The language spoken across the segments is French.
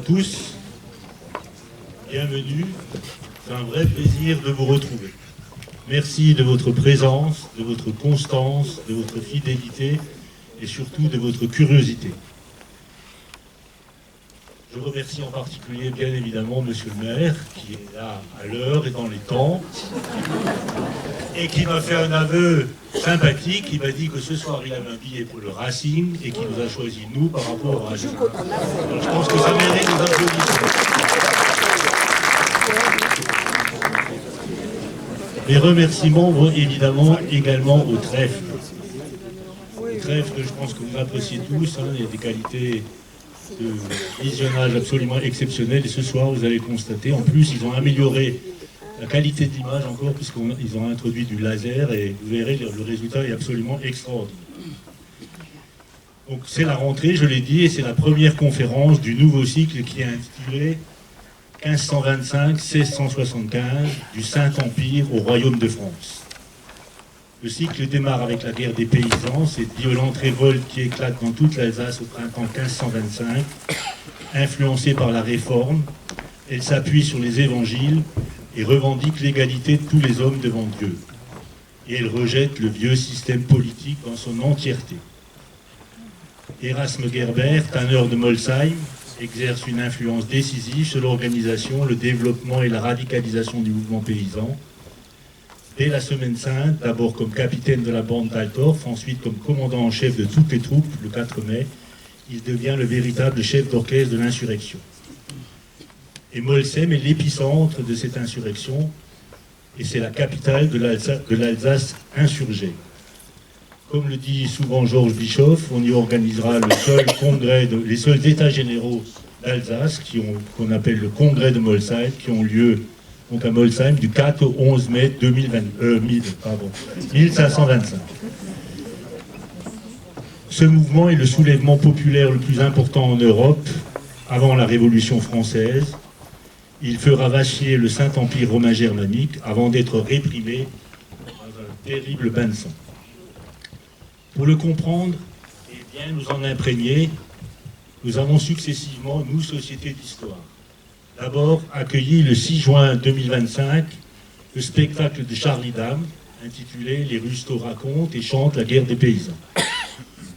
tous, bienvenue, c'est un vrai plaisir de vous retrouver. Merci de votre présence, de votre constance, de votre fidélité et surtout de votre curiosité. Je remercie en particulier, bien évidemment, Monsieur le maire, qui est là à l'heure et dans les temps, et qui m'a fait un aveu sympathique. Il m'a dit que ce soir, il avait un billet pour le Racing et qu'il nous a choisi, nous, par rapport au Racing. Donc, je pense que ça mérite des applaudissements. Les remerciements vont évidemment également au trèfle. Le trèfle, je pense que vous appréciez tous, il y a des qualités de visionnage absolument exceptionnelles, et ce soir vous allez constater, en plus ils ont amélioré la qualité de l'image encore puisqu'ils ont introduit du laser et vous verrez le résultat est absolument extraordinaire. Donc c'est la rentrée, je l'ai dit, et c'est la première conférence du nouveau cycle qui est intitulé 1525-1675 du Saint-Empire au Royaume de France. Le cycle démarre avec la guerre des paysans, cette violente révolte qui éclate dans toute l'Alsace au printemps 1525, influencée par la Réforme. Elle s'appuie sur les évangiles et revendique l'égalité de tous les hommes devant Dieu. Et elle rejette le vieux système politique dans son entièreté. Erasme Gerber, tanneur de Molsheim, exerce une influence décisive sur l'organisation, le développement et la radicalisation du mouvement paysan. Dès la Semaine Sainte, d'abord comme capitaine de la bande d'Altorf, ensuite comme commandant en chef de toutes les troupes, le 4 mai, il devient le véritable chef d'orchestre de l'insurrection. Et Molsheim est l'épicentre de cette insurrection, et c'est la capitale de l'Alsace insurgée. Comme le dit souvent Georges Bischoff, on y organisera le seul congrès, les seuls états généraux d'Alsace, qu'on appelle le congrès de Molsheim, qui ont lieu donc à Molsheim du 4 au 11 mai 1525. Ce mouvement est le soulèvement populaire le plus important en Europe avant la Révolution française. Il fera vaciller le Saint-Empire romain germanique avant d'être réprimé dans un terrible bain de sang. Pour le comprendre et bien nous en imprégner, nous avons successivement, nous, Société d'Histoire, d'abord accueilli le 6 juin 2025 le spectacle de Charlie Dame, intitulé « Les Rustos racontent et chantent la guerre des paysans ».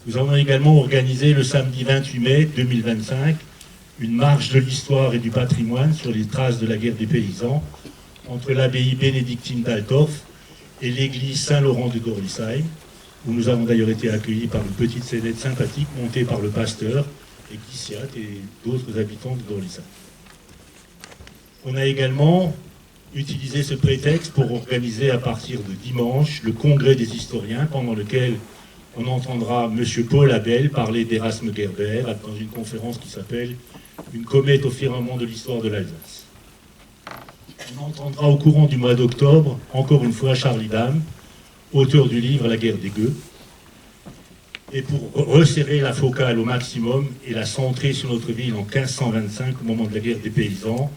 Nous avons également organisé le samedi 28 mai 2025 une marche de l'histoire et du patrimoine sur les traces de la guerre des paysans entre l'abbaye bénédictine d'Altorf et l'église Saint-Laurent de Gorlisheim, où nous avons d'ailleurs été accueillis par une petite scénette sympathique montée par le pasteur, et Gissiat et d'autres habitants de Gorlisheim. On a également utilisé ce prétexte pour organiser à partir de dimanche le congrès des historiens, pendant lequel on entendra M. Paul Abel parler d'Erasme Gerber dans une conférence qui s'appelle « Une comète au firmament de l'histoire de l'Alsace ». On entendra au courant du mois d'octobre, encore une fois, Charlie Dame, auteur du livre « La guerre des gueux ». Et pour resserrer la focale au maximum et la centrer sur notre ville en 1525, au moment de la guerre des paysans,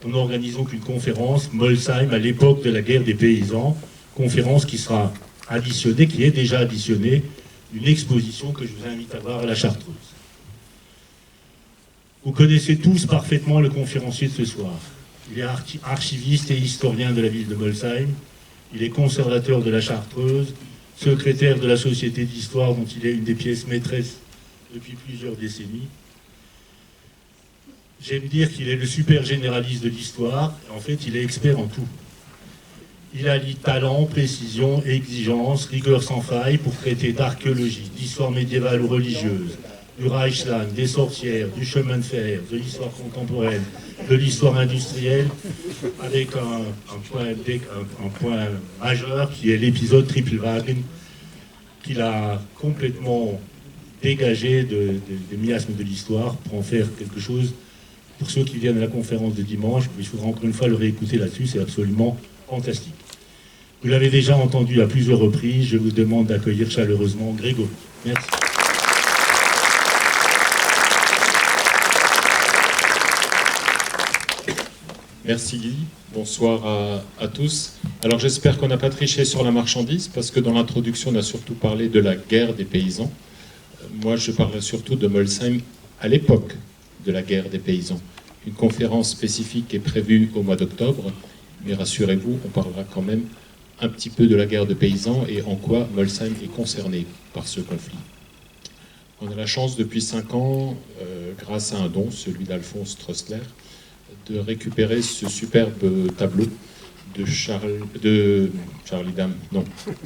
on organise donc une conférence, Molsheim, à l'époque de la guerre des paysans, conférence qui sera additionnée, qui est déjà additionnée, d'une exposition que je vous invite à voir à la Chartreuse. Vous connaissez tous parfaitement le conférencier de ce soir. Il est archiviste et historien de la ville de Molsheim, il est conservateur de la Chartreuse, secrétaire de la Société d'Histoire dont il est une des pièces maîtresses depuis plusieurs décennies. J'aime dire qu'il est le super généraliste de l'histoire, et en fait il est expert en tout. Il allie talent, précision, exigence, rigueur sans faille pour traiter d'archéologie, d'histoire médiévale ou religieuse, du Reichsland, des sorcières, du chemin de fer, de l'histoire contemporaine, de l'histoire industrielle, avec un point majeur qui est l'épisode Trippelwagen, qu'il a complètement dégagé des miasmes de l'histoire pour en faire quelque chose. Pour ceux qui viennent à la conférence de dimanche, il faudra encore une fois le réécouter là-dessus, c'est absolument fantastique. Vous l'avez déjà entendu à plusieurs reprises, je vous demande d'accueillir chaleureusement Grégory. Merci. Merci Guy, bonsoir à tous. Alors j'espère qu'on n'a pas triché sur la marchandise, parce que dans l'introduction on a surtout parlé de la guerre des paysans. Moi je parlerai surtout de Molsheim à l'époque de la guerre des paysans. Une conférence spécifique est prévue au mois d'octobre, mais rassurez-vous, on parlera quand même un petit peu de la guerre des paysans et en quoi Molsheim est concerné par ce conflit. On a la chance depuis 5 ans, grâce à un don, celui d'Alphonse Trostler, de récupérer ce superbe tableau de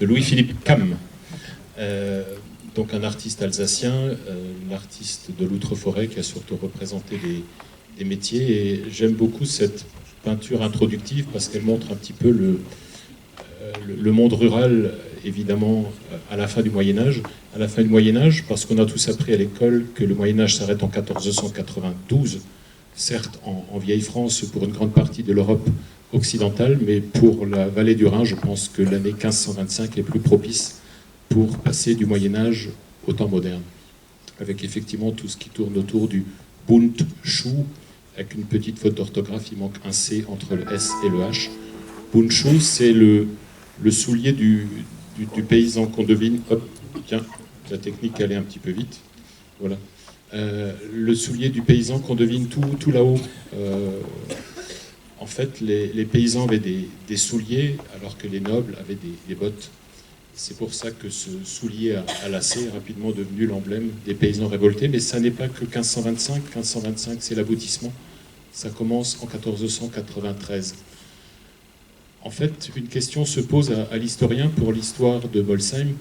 Louis-Philippe Cam, donc un artiste alsacien, l'artiste de l'Outre-Forêt qui a surtout représenté des métiers. Et j'aime beaucoup cette peinture introductive parce qu'elle montre un petit peu le monde rural, évidemment, à la fin du Moyen-Âge. À la fin du Moyen-Âge, parce qu'on a tous appris à l'école que le Moyen-Âge s'arrête en 1492, certes en vieille France pour une grande partie de l'Europe occidentale, mais pour la vallée du Rhin, je pense que l'année 1525 est plus propice pour passer du Moyen-Âge au temps moderne, avec effectivement tout ce qui tourne autour du Bundschuh, avec une petite faute d'orthographe, il manque un C entre le S et le H. Bundschuh, c'est le soulier du paysan qu'on devine. Hop, tiens, la technique elle est un petit peu vite. Voilà. Le soulier du paysan qu'on devine tout là-haut. En fait, les paysans avaient des souliers, alors que les nobles avaient des bottes. C'est pour ça que ce soulier à lacets est rapidement devenu l'emblème des paysans révoltés. Mais ça n'est pas que 1525. 1525, c'est l'aboutissement. Ça commence en 1493. En fait, une question se pose à l'historien pour l'histoire de Molsheim.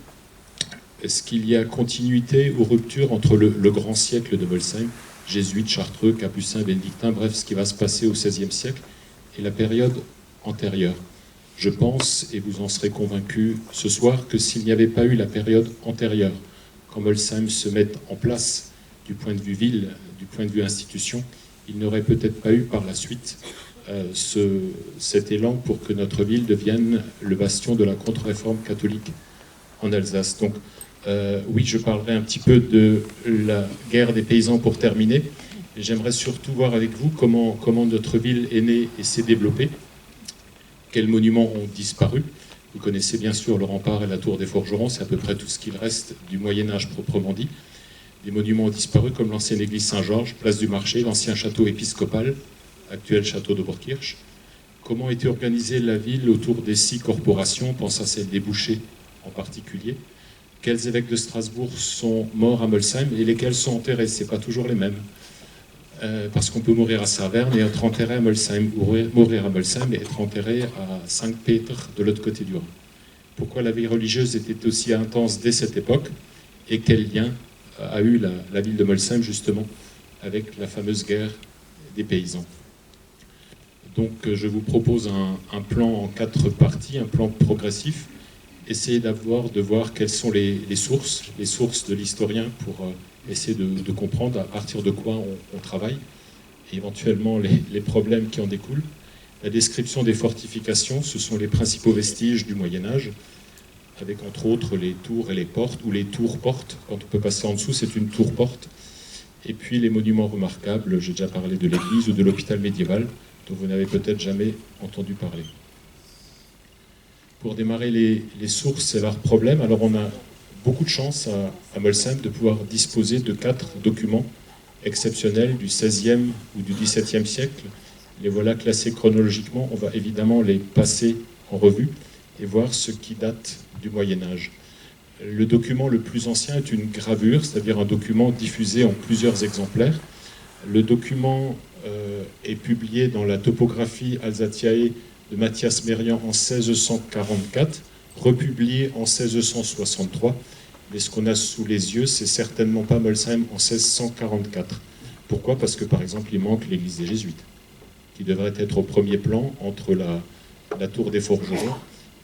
Est-ce qu'il y a continuité ou rupture entre le grand siècle de Molsheim, jésuites, chartreux, capucins, bénédictins, bref, ce qui va se passer au XVIe siècle, et la période antérieure? Je pense, et vous en serez convaincus ce soir, que s'il n'y avait pas eu la période antérieure, quand Molsheim se met en place du point de vue ville, du point de vue institution, il n'aurait peut-être pas eu par la suite cet élan pour que notre ville devienne le bastion de la contre-réforme catholique en Alsace. Donc oui, je parlerai un petit peu de la guerre des paysans pour terminer. J'aimerais surtout voir avec vous comment notre ville est née et s'est développée. Quels monuments ont disparu? Vous connaissez bien sûr le rempart et la tour des forgerons, c'est à peu près tout ce qu'il reste du Moyen-Âge proprement dit. Des monuments ont disparu comme l'ancienne église Saint-Georges, place du marché, l'ancien château épiscopal, actuel château d'Oberkirch. Comment était organisée la ville autour des 6 corporations, on pense à celle des bouchers en particulier. Quels évêques de Strasbourg sont morts à Molsheim et lesquels sont enterrés? Ce n'est pas toujours les mêmes. Parce qu'on peut mourir à Saverne et être enterré à Molsheim, ou mourir à Molsheim et être enterré à Saint-Pétre de l'autre côté du Rhin. Pourquoi la vie religieuse était aussi intense dès cette époque et quel lien a eu la ville de Molsheim justement avec la fameuse guerre des paysans? Donc je vous propose un plan en 4 parties, un plan progressif. Essayez de voir quelles sont les sources de l'historien pour essayer de comprendre à partir de quoi on travaille, et éventuellement les problèmes qui en découlent. La description des fortifications, ce sont les principaux vestiges du Moyen-Âge, avec entre autres les tours et les portes, ou les tours-portes. Quand on peut passer en dessous, c'est une tour-porte. Et puis les monuments remarquables, j'ai déjà parlé de l'église ou de l'hôpital médiéval, dont vous n'avez peut-être jamais entendu parler. Pour démarrer les sources et leurs problèmes, alors on a beaucoup de chance à Molsheim de pouvoir disposer de 4 documents exceptionnels du XVIe ou du XVIIe siècle. Les voilà classés chronologiquement. On va évidemment les passer en revue et voir ce qui date du Moyen-Âge. Le document le plus ancien est une gravure, c'est-à-dire un document diffusé en plusieurs exemplaires. Le document est publié dans la topographie Alsatiae de Mathias Merian en 1644, republié en 1663. Mais ce qu'on a sous les yeux, c'est certainement pas Molsheim en 1644. Pourquoi? Parce que, par exemple, il manque l'église des Jésuites, qui devrait être au premier plan entre la tour des forgerons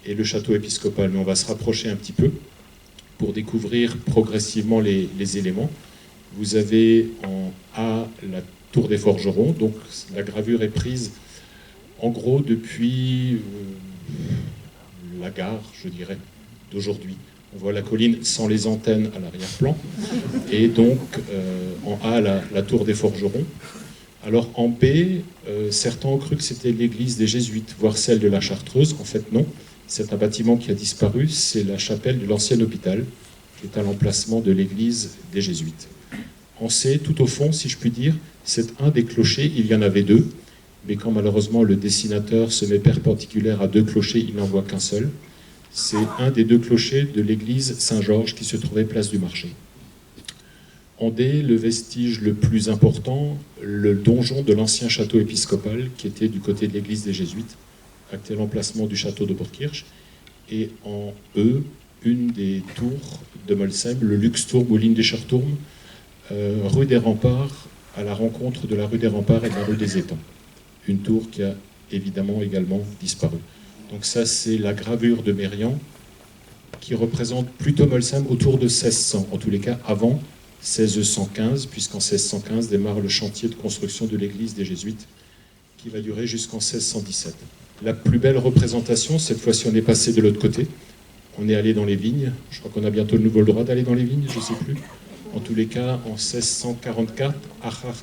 et le château épiscopal. Mais on va se rapprocher un petit peu pour découvrir progressivement les éléments. Vous avez en A la tour des forgerons, donc la gravure est prise en gros depuis la gare, je dirais, d'aujourd'hui. On voit la colline sans les antennes à l'arrière-plan, et donc en A la tour des forgerons. Alors en B, certains ont cru que c'était l'église des Jésuites, voire celle de la Chartreuse. En fait non, c'est un bâtiment qui a disparu, c'est la chapelle de l'ancien hôpital, qui est à l'emplacement de l'église des Jésuites. En C, tout au fond, si je puis dire, C'est un des clochers, il y en avait deux, mais quand malheureusement le dessinateur se met perpendiculaire à deux clochers, il n'en voit qu'un seul. C'est un des deux clochers de l'église Saint-Georges qui se trouvait place du Marché. En D, le vestige le plus important, le donjon de l'ancien château épiscopal qui était du côté de l'église des Jésuites, actuel emplacement du château de Borkirch. Et en E, une des tours de Molsheim, le Luxturm ou Lindischerturm, rue des Remparts, à la rencontre de la rue des Remparts et de la rue des Étangs. Une tour qui a évidemment également disparu. Donc ça, c'est la gravure de Mérian qui représente plutôt Molsheim autour de 1600, en tous les cas avant 1615, puisqu'en 1615 démarre le chantier de construction de l'église des Jésuites qui va durer jusqu'en 1617. La plus belle représentation, cette fois-ci on est passé de l'autre côté, on est allé dans les vignes, je crois qu'on a bientôt de nouveau le droit d'aller dans les vignes, je ne sais plus. En tous les cas, en 1644,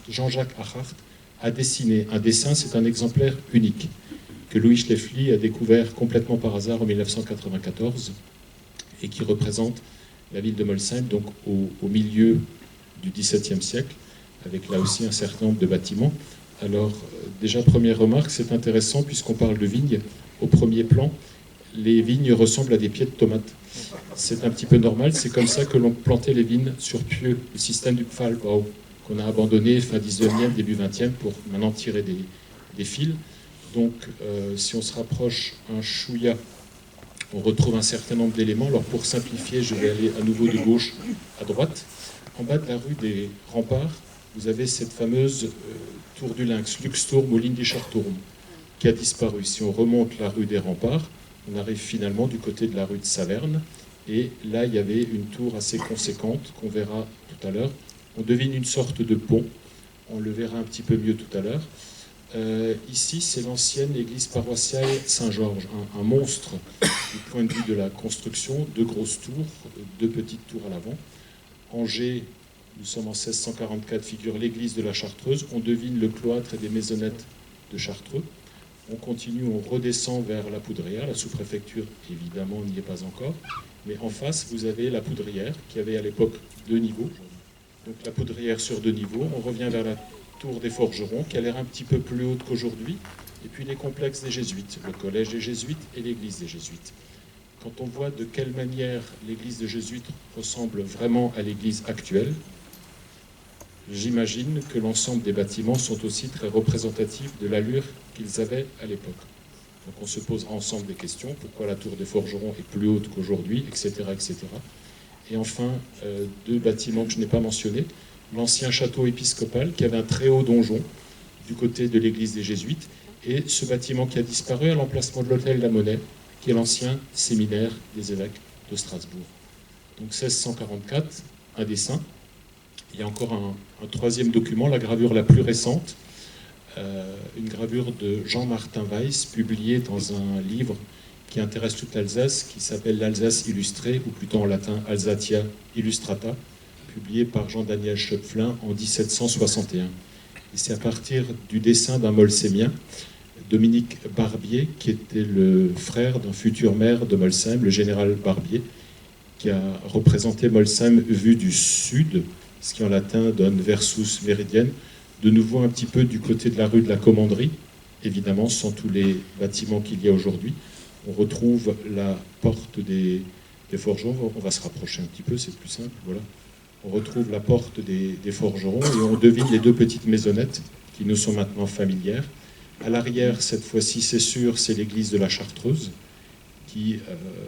Jean-Jacques Achard a dessiné un dessin, c'est un exemplaire unique, que Louis Schleffly a découvert complètement par hasard en 1994 et qui représente la ville de Molsheim, donc au milieu du XVIIe siècle, avec là aussi un certain nombre de bâtiments. Alors, déjà, première remarque, c'est intéressant puisqu'on parle de vignes. Au premier plan, les vignes ressemblent à des pieds de tomates. C'est un petit peu normal, c'est comme ça que l'on plantait les vignes sur pieux, le système du Pfahlbau, qu'on a abandonné fin 19e, début 20e, pour maintenant tirer des fils. Donc, si on se rapproche un chouïa, on retrouve un certain nombre d'éléments. Alors, pour simplifier, je vais aller à nouveau de gauche à droite. En bas de la rue des Remparts, vous avez cette fameuse tour du Lynx, Luxturm ou Lindischerturm, qui a disparu. Si on remonte la rue des Remparts, on arrive finalement du côté de la rue de Saverne. Et là, il y avait une tour assez conséquente qu'on verra tout à l'heure. On devine une sorte de pont. On le verra un petit peu mieux tout à l'heure. Ici, c'est l'ancienne église paroissiale Saint-Georges, un monstre du point de vue de la construction, deux grosses tours, deux petites tours à l'avant. Angers, nous sommes en 1644, figure l'église de la Chartreuse. On devine le cloître et des maisonnettes de Chartreux. On continue, on redescend vers la Poudrière. La sous-préfecture, évidemment, n'y est pas encore. Mais en face, vous avez la Poudrière, qui avait à l'époque deux niveaux. Donc la Poudrière sur deux niveaux. On revient vers la tour des Forgerons, qui a l'air un petit peu plus haute qu'aujourd'hui. Et puis les complexes des Jésuites, le collège des Jésuites et l'église des Jésuites. Quand on voit de quelle manière l'église des Jésuites ressemble vraiment à l'église actuelle, j'imagine que l'ensemble des bâtiments sont aussi très représentatifs de l'allure qu'ils avaient à l'époque. Donc on se pose ensemble des questions, pourquoi la tour des Forgerons est plus haute qu'aujourd'hui, etc., etc. Et enfin, deux bâtiments que je n'ai pas mentionnés, l'ancien château épiscopal qui avait un très haut donjon du côté de l'église des Jésuites, et ce bâtiment qui a disparu à l'emplacement de l'hôtel La Monnaie, qui est l'ancien séminaire des évêques de Strasbourg. Donc 1644, un dessin. Il y a encore un troisième document, la gravure la plus récente, une gravure de Jean-Martin Weiss, publiée dans un livre qui intéresse toute l'Alsace, qui s'appelle l'Alsace illustrée, ou plutôt en latin Alsatia Illustrata, publié par Jean-Daniel Schöpflin en 1761. Et c'est à partir du dessin d'un Molsheimien, Dominique Barbier, qui était le frère d'un futur maire de Molsheim, le général Barbier, qui a représenté Molsheim vu du sud, ce qui en latin donne versus meridienne, de nouveau un petit peu du côté de la rue de la Commanderie, évidemment sans tous les bâtiments qu'il y a aujourd'hui. On retrouve la porte des forgerons, on va se rapprocher un petit peu, c'est plus simple, voilà. On retrouve la porte des forgerons et on devine les deux petites maisonnettes qui nous sont maintenant familières. À l'arrière, cette fois-ci, c'est sûr, c'est l'église de la Chartreuse qui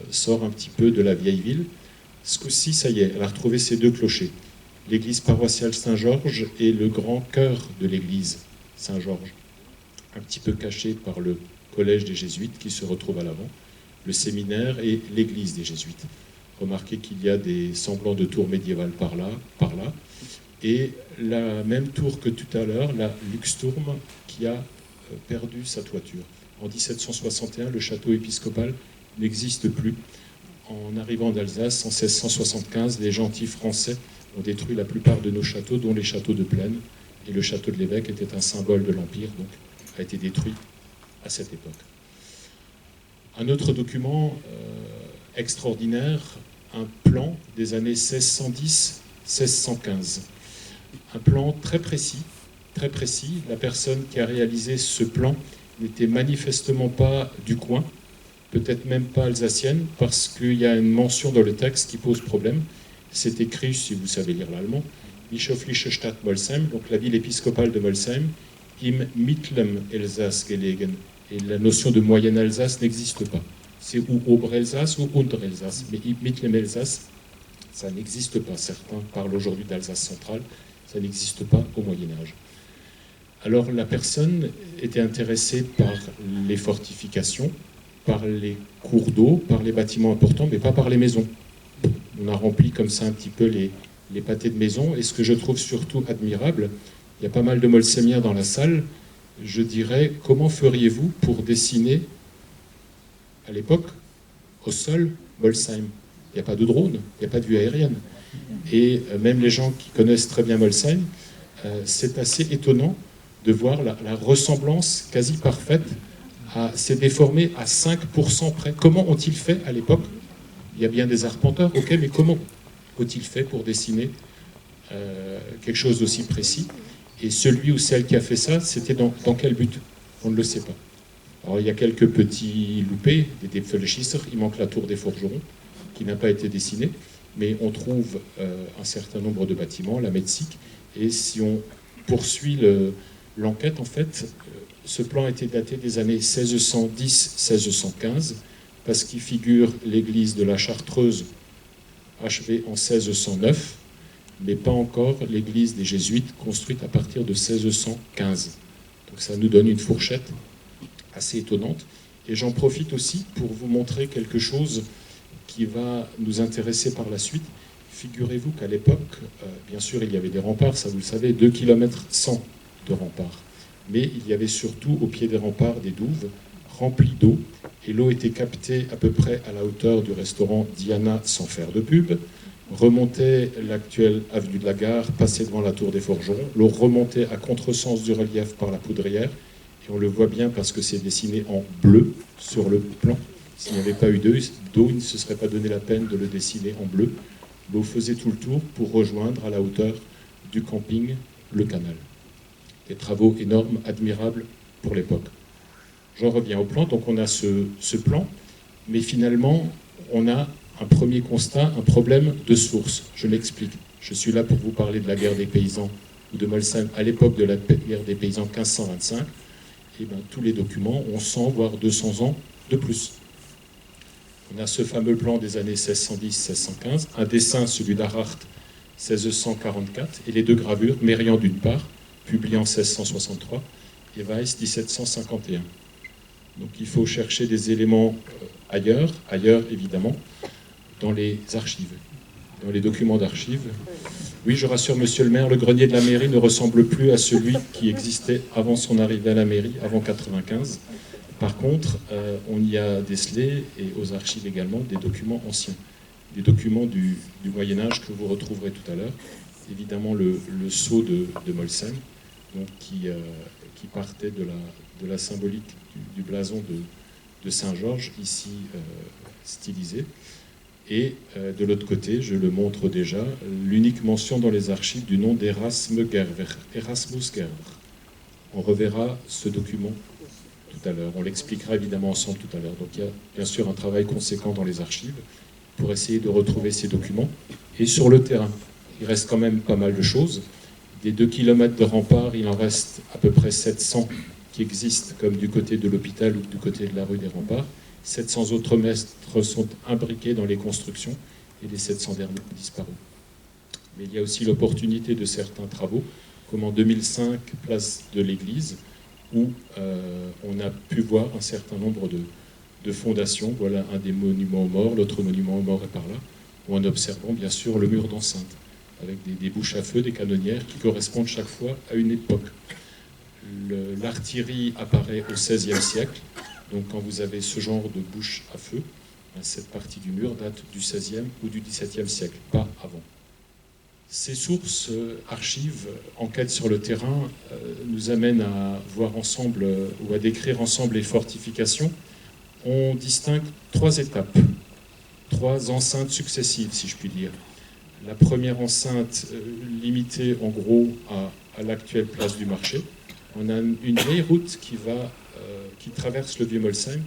sort un petit peu de la vieille ville. Ce coup-ci, ça y est, elle a retrouvé ses deux clochers. L'église paroissiale Saint-Georges et le grand chœur de l'église Saint-Georges, un petit peu caché par le collège des Jésuites qui se retrouve à l'avant, le séminaire et l'église des Jésuites. Remarquez qu'il y a des semblants de tours médiévales par là, et la même tour que tout à l'heure, la Luxturm, qui a perdu sa toiture. En 1761, le château épiscopal n'existe plus. En arrivant d'Alsace, en 1675, les gentils Français ont détruit la plupart de nos châteaux, dont les châteaux de Plaine, et le château de l'évêque était un symbole de l'Empire, donc a été détruit à cette époque. Un autre document extraordinaire, un plan des années 1610-1615. Un plan très précis, très précis. La personne qui a réalisé ce plan n'était manifestement pas du coin, peut-être même pas alsacienne, parce qu'il y a une mention dans le texte qui pose problème. C'est écrit, si vous savez lire l'allemand, Bischöfliche Stadt Molsheim, donc la ville épiscopale de Molsheim, im Mittlem Elsass gelegen. Et la notion de Moyenne Alsace n'existe pas. C'est ou Ober-Elsass ou Unter-Elsass. Mais Mittlem Elsass, ça n'existe pas. Certains parlent aujourd'hui d'Alsace centrale, ça n'existe pas au Moyen-Âge. Alors la personne était intéressée par les fortifications, par les cours d'eau, par les bâtiments importants, mais pas par les maisons. On a rempli comme ça un petit peu les pâtés de maison. Et ce que je trouve surtout admirable, il y a pas mal de molsheimiens dans la salle, je dirais, comment feriez-vous pour dessiner, à l'époque, au sol, Molsheim? Il n'y a pas de drone, il n'y a pas de vue aérienne. Et même les gens qui connaissent très bien Molsheim, c'est assez étonnant de voir la ressemblance quasi parfaite. C'est déformé à 5% près. Comment ont-ils fait à l'époque? Il y a bien des arpenteurs, ok, mais comment ont-ils fait pour dessiner quelque chose d'aussi précis? Et celui ou celle qui a fait ça, c'était dans quel but? On ne le sait pas. Alors il y a quelques petits loupés, des Pfölschisser, il manque la tour des forgerons, qui n'a pas été dessinée, mais on trouve un certain nombre de bâtiments, la Metzig, et si on poursuit l'enquête, en fait, ce plan a été daté des années 1610-1615, parce qu'il figure l'église de la Chartreuse, achevée en 1609, mais pas encore l'église des Jésuites, construite à partir de 1615. Donc ça nous donne une fourchette assez étonnante. Et j'en profite aussi pour vous montrer quelque chose qui va nous intéresser par la suite. Figurez-vous qu'à l'époque, bien sûr, il y avait des remparts, ça vous le savez, 2 km 100 de remparts. Mais il y avait surtout au pied des remparts des douves remplies d'eau, et l'eau était captée à peu près à la hauteur du restaurant Diana, sans faire de pub, remontait l'actuelle avenue de la Gare, passait devant la tour des forgerons, l'eau remontait à contresens du relief par la poudrière, et on le voit bien parce que c'est dessiné en bleu sur le plan. S'il n'y avait pas eu d'eau, il ne se serait pas donné la peine de le dessiner en bleu. L'eau faisait tout le tour pour rejoindre à la hauteur du camping le canal. Des travaux énormes, admirables pour l'époque. J'en reviens au plan, donc on a ce plan, mais finalement on a un premier constat, un problème de source. Je m'explique. Je suis là pour vous parler de la guerre des paysans ou de Molsheim à l'époque de la guerre des paysans 1525. Et bien, tous les documents ont 100 voire 200 ans de plus. On a ce fameux plan des années 1610-1615, un dessin, celui d'Arhart, 1644, et les deux gravures, Mérian d'une part, publié en 1663, et Weiss, 1751. Donc il faut chercher des éléments ailleurs évidemment, dans les archives, dans les documents d'archives. Oui, je rassure monsieur le maire, le grenier de la mairie ne ressemble plus à celui qui existait avant son arrivée à la mairie, avant 95. Par contre, on y a décelé, et aux archives également, des documents anciens, des documents du Moyen-Âge que vous retrouverez tout à l'heure. Évidemment, le sceau de Molsheim, donc, qui partait de la symbolique du blason de Saint-Georges, ici stylisé. Et de l'autre côté, je le montre déjà, l'unique mention dans les archives du nom d'Erasmus Gerber. On reverra ce document tout à l'heure. On l'expliquera évidemment ensemble tout à l'heure. Donc il y a bien sûr un travail conséquent dans les archives pour essayer de retrouver ces documents. Et sur le terrain, il reste quand même pas mal de choses. Des 2 km de remparts, il en reste à peu près 700 qui existent, comme du côté de l'hôpital ou du côté de la rue des Remparts. 700 autres mètres sont imbriqués dans les constructions et les 700 derniers ont disparu. Mais il y a aussi l'opportunité de certains travaux, comme en 2005, place de l'église, où on a pu voir un certain nombre de fondations. Voilà un des monuments aux morts, l'autre monument aux morts est par là, ou en observant bien sûr le mur d'enceinte, avec des bouches à feu, des canonnières qui correspondent chaque fois à une époque. L'artillerie apparaît au XVIe siècle, donc quand vous avez ce genre de bouche à feu, cette partie du mur date du XVIe ou du XVIIe siècle, pas avant. Ces sources, archives, enquêtes sur le terrain nous amènent à voir ensemble ou à décrire ensemble les fortifications. On distingue 3 étapes, 3 enceintes successives, si je puis dire. La première enceinte limitée en gros à à l'actuelle place du marché. On a une vieille route qui traverse le Vieux-Molsheim,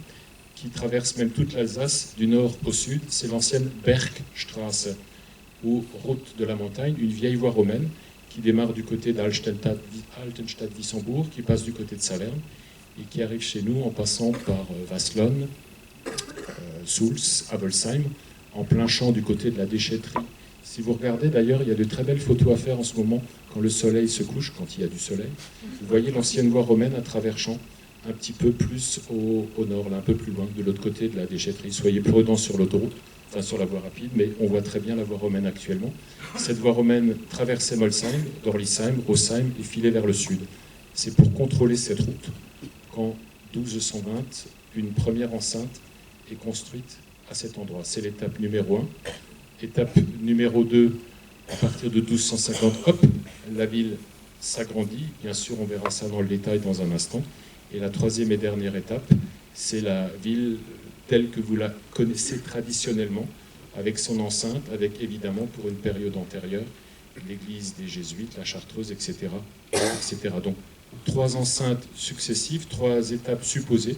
qui traverse même toute l'Alsace du nord au sud. C'est l'ancienne Bergstraße, ou route de la montagne, une vieille voie romaine qui démarre du côté d'Altenstadt-Wissembourg, qui passe du côté de Saverne et qui arrive chez nous en passant par Waslon, Sulz, Abelsheim, en plein champ du côté de la déchetterie. Si vous regardez d'ailleurs, il y a de très belles photos à faire en ce moment quand le soleil se couche, quand il y a du soleil. Vous voyez l'ancienne voie romaine à travers champs, un petit peu plus au nord, là, un peu plus loin, de l'autre côté de la déchetterie. Soyez prudents sur l'autoroute, enfin sur la voie rapide, mais on voit très bien la voie romaine actuellement. Cette voie romaine traversait Molsheim, Dorlisheim, Rosheim et filait vers le sud. C'est pour contrôler cette route qu'en 1220, une première enceinte est construite à cet endroit. C'est l'étape numéro 1. Étape numéro 2, à partir de 1250, hop, la ville s'agrandit. Bien sûr, on verra ça dans le détail dans un instant. Et la troisième et dernière étape, c'est la ville telle que vous la connaissez traditionnellement, avec son enceinte, avec évidemment, pour une période antérieure, l'église des Jésuites, la Chartreuse, etc., etc. Donc, 3 enceintes successives, 3 étapes supposées.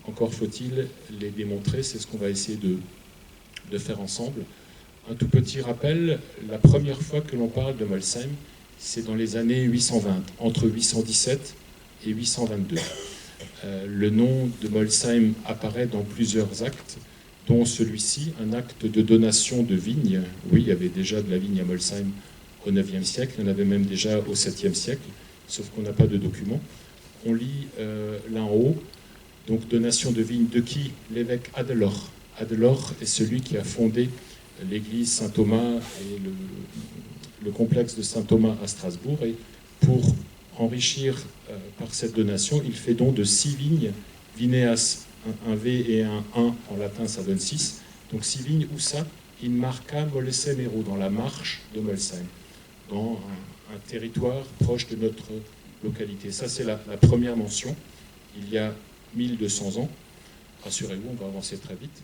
Encore faut-il les démontrer, c'est ce qu'on va essayer de faire ensemble. Un tout petit rappel, la première fois que l'on parle de Molsheim, c'est dans les années 820, entre 817 et 822. Le nom de Molsheim apparaît dans plusieurs actes, dont celui-ci, un acte de donation de vignes. Oui, il y avait déjà de la vigne à Molsheim au IXe siècle, il y en avait même déjà au 7e siècle, sauf qu'on n'a pas de documents. On lit là en haut, donc donation de vignes de qui? L'évêque Adelor. Adelor est celui qui a fondé l'église Saint-Thomas et le complexe de Saint-Thomas à Strasbourg. Et pour enrichir par cette donation, il fait don de 6 vignes, vineas, un V et un 1 en latin, ça donne 6. Donc 6 vignes, où ça? In Marca Molsemero, dans la marche de Molsheim, dans un territoire proche de notre localité. Ça, c'est la première mention. Il y a 1200 ans. Rassurez-vous, on va avancer très vite.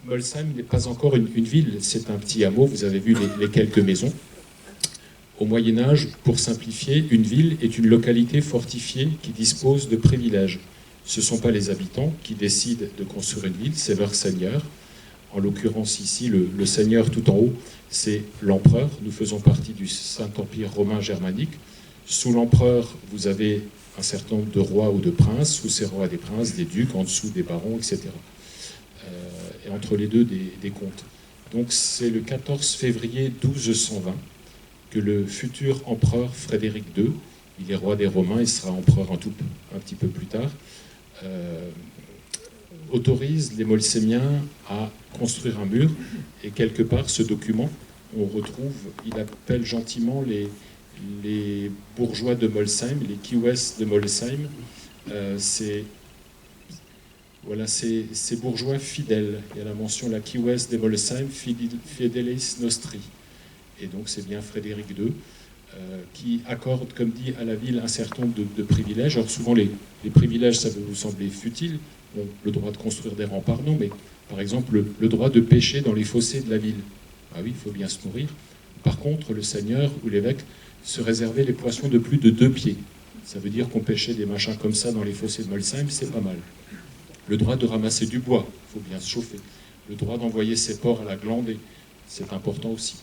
Molsheim n'est pas encore une ville, c'est un petit hameau. Vous avez vu les quelques maisons. Au Moyen-Âge, pour simplifier, une ville est une localité fortifiée qui dispose de privilèges. Ce ne sont pas les habitants qui décident de construire une ville, c'est leur seigneur. En l'occurrence ici, le seigneur tout en haut, c'est l'empereur. Nous faisons partie du Saint-Empire romain germanique. Sous l'empereur, vous avez un certain nombre de rois ou de princes. Sous ces rois, des princes, des ducs, en dessous des barons, etc. Et entre les deux, des comtes. Donc c'est le 14 février 1220 que le futur empereur Frédéric II, il est roi des Romains, il sera empereur un petit peu plus tard, autorise les Molshémiens à construire un mur. Et quelque part, ce document, on retrouve, il appelle gentiment les bourgeois de Molsheim, les kiwes de Molsheim. Voilà, ces bourgeois fidèles. Il y a la mention, la kiwes de Molsheim, fidelis nostri. Et donc c'est bien Frédéric II qui accorde, comme dit, à la ville un certain nombre de privilèges. Alors souvent les privilèges, ça peut vous sembler futile. Bon, le droit de construire des remparts, non, mais par exemple le droit de pêcher dans les fossés de la ville. Ah oui, il faut bien se nourrir. Par contre, le seigneur ou l'évêque se réservait les poissons de plus de 2 pieds. Ça veut dire qu'on pêchait des machins comme ça dans les fossés de Molsheim, c'est pas mal. Le droit de ramasser du bois, il faut bien se chauffer. Le droit d'envoyer ses porcs à la glande, c'est important aussi.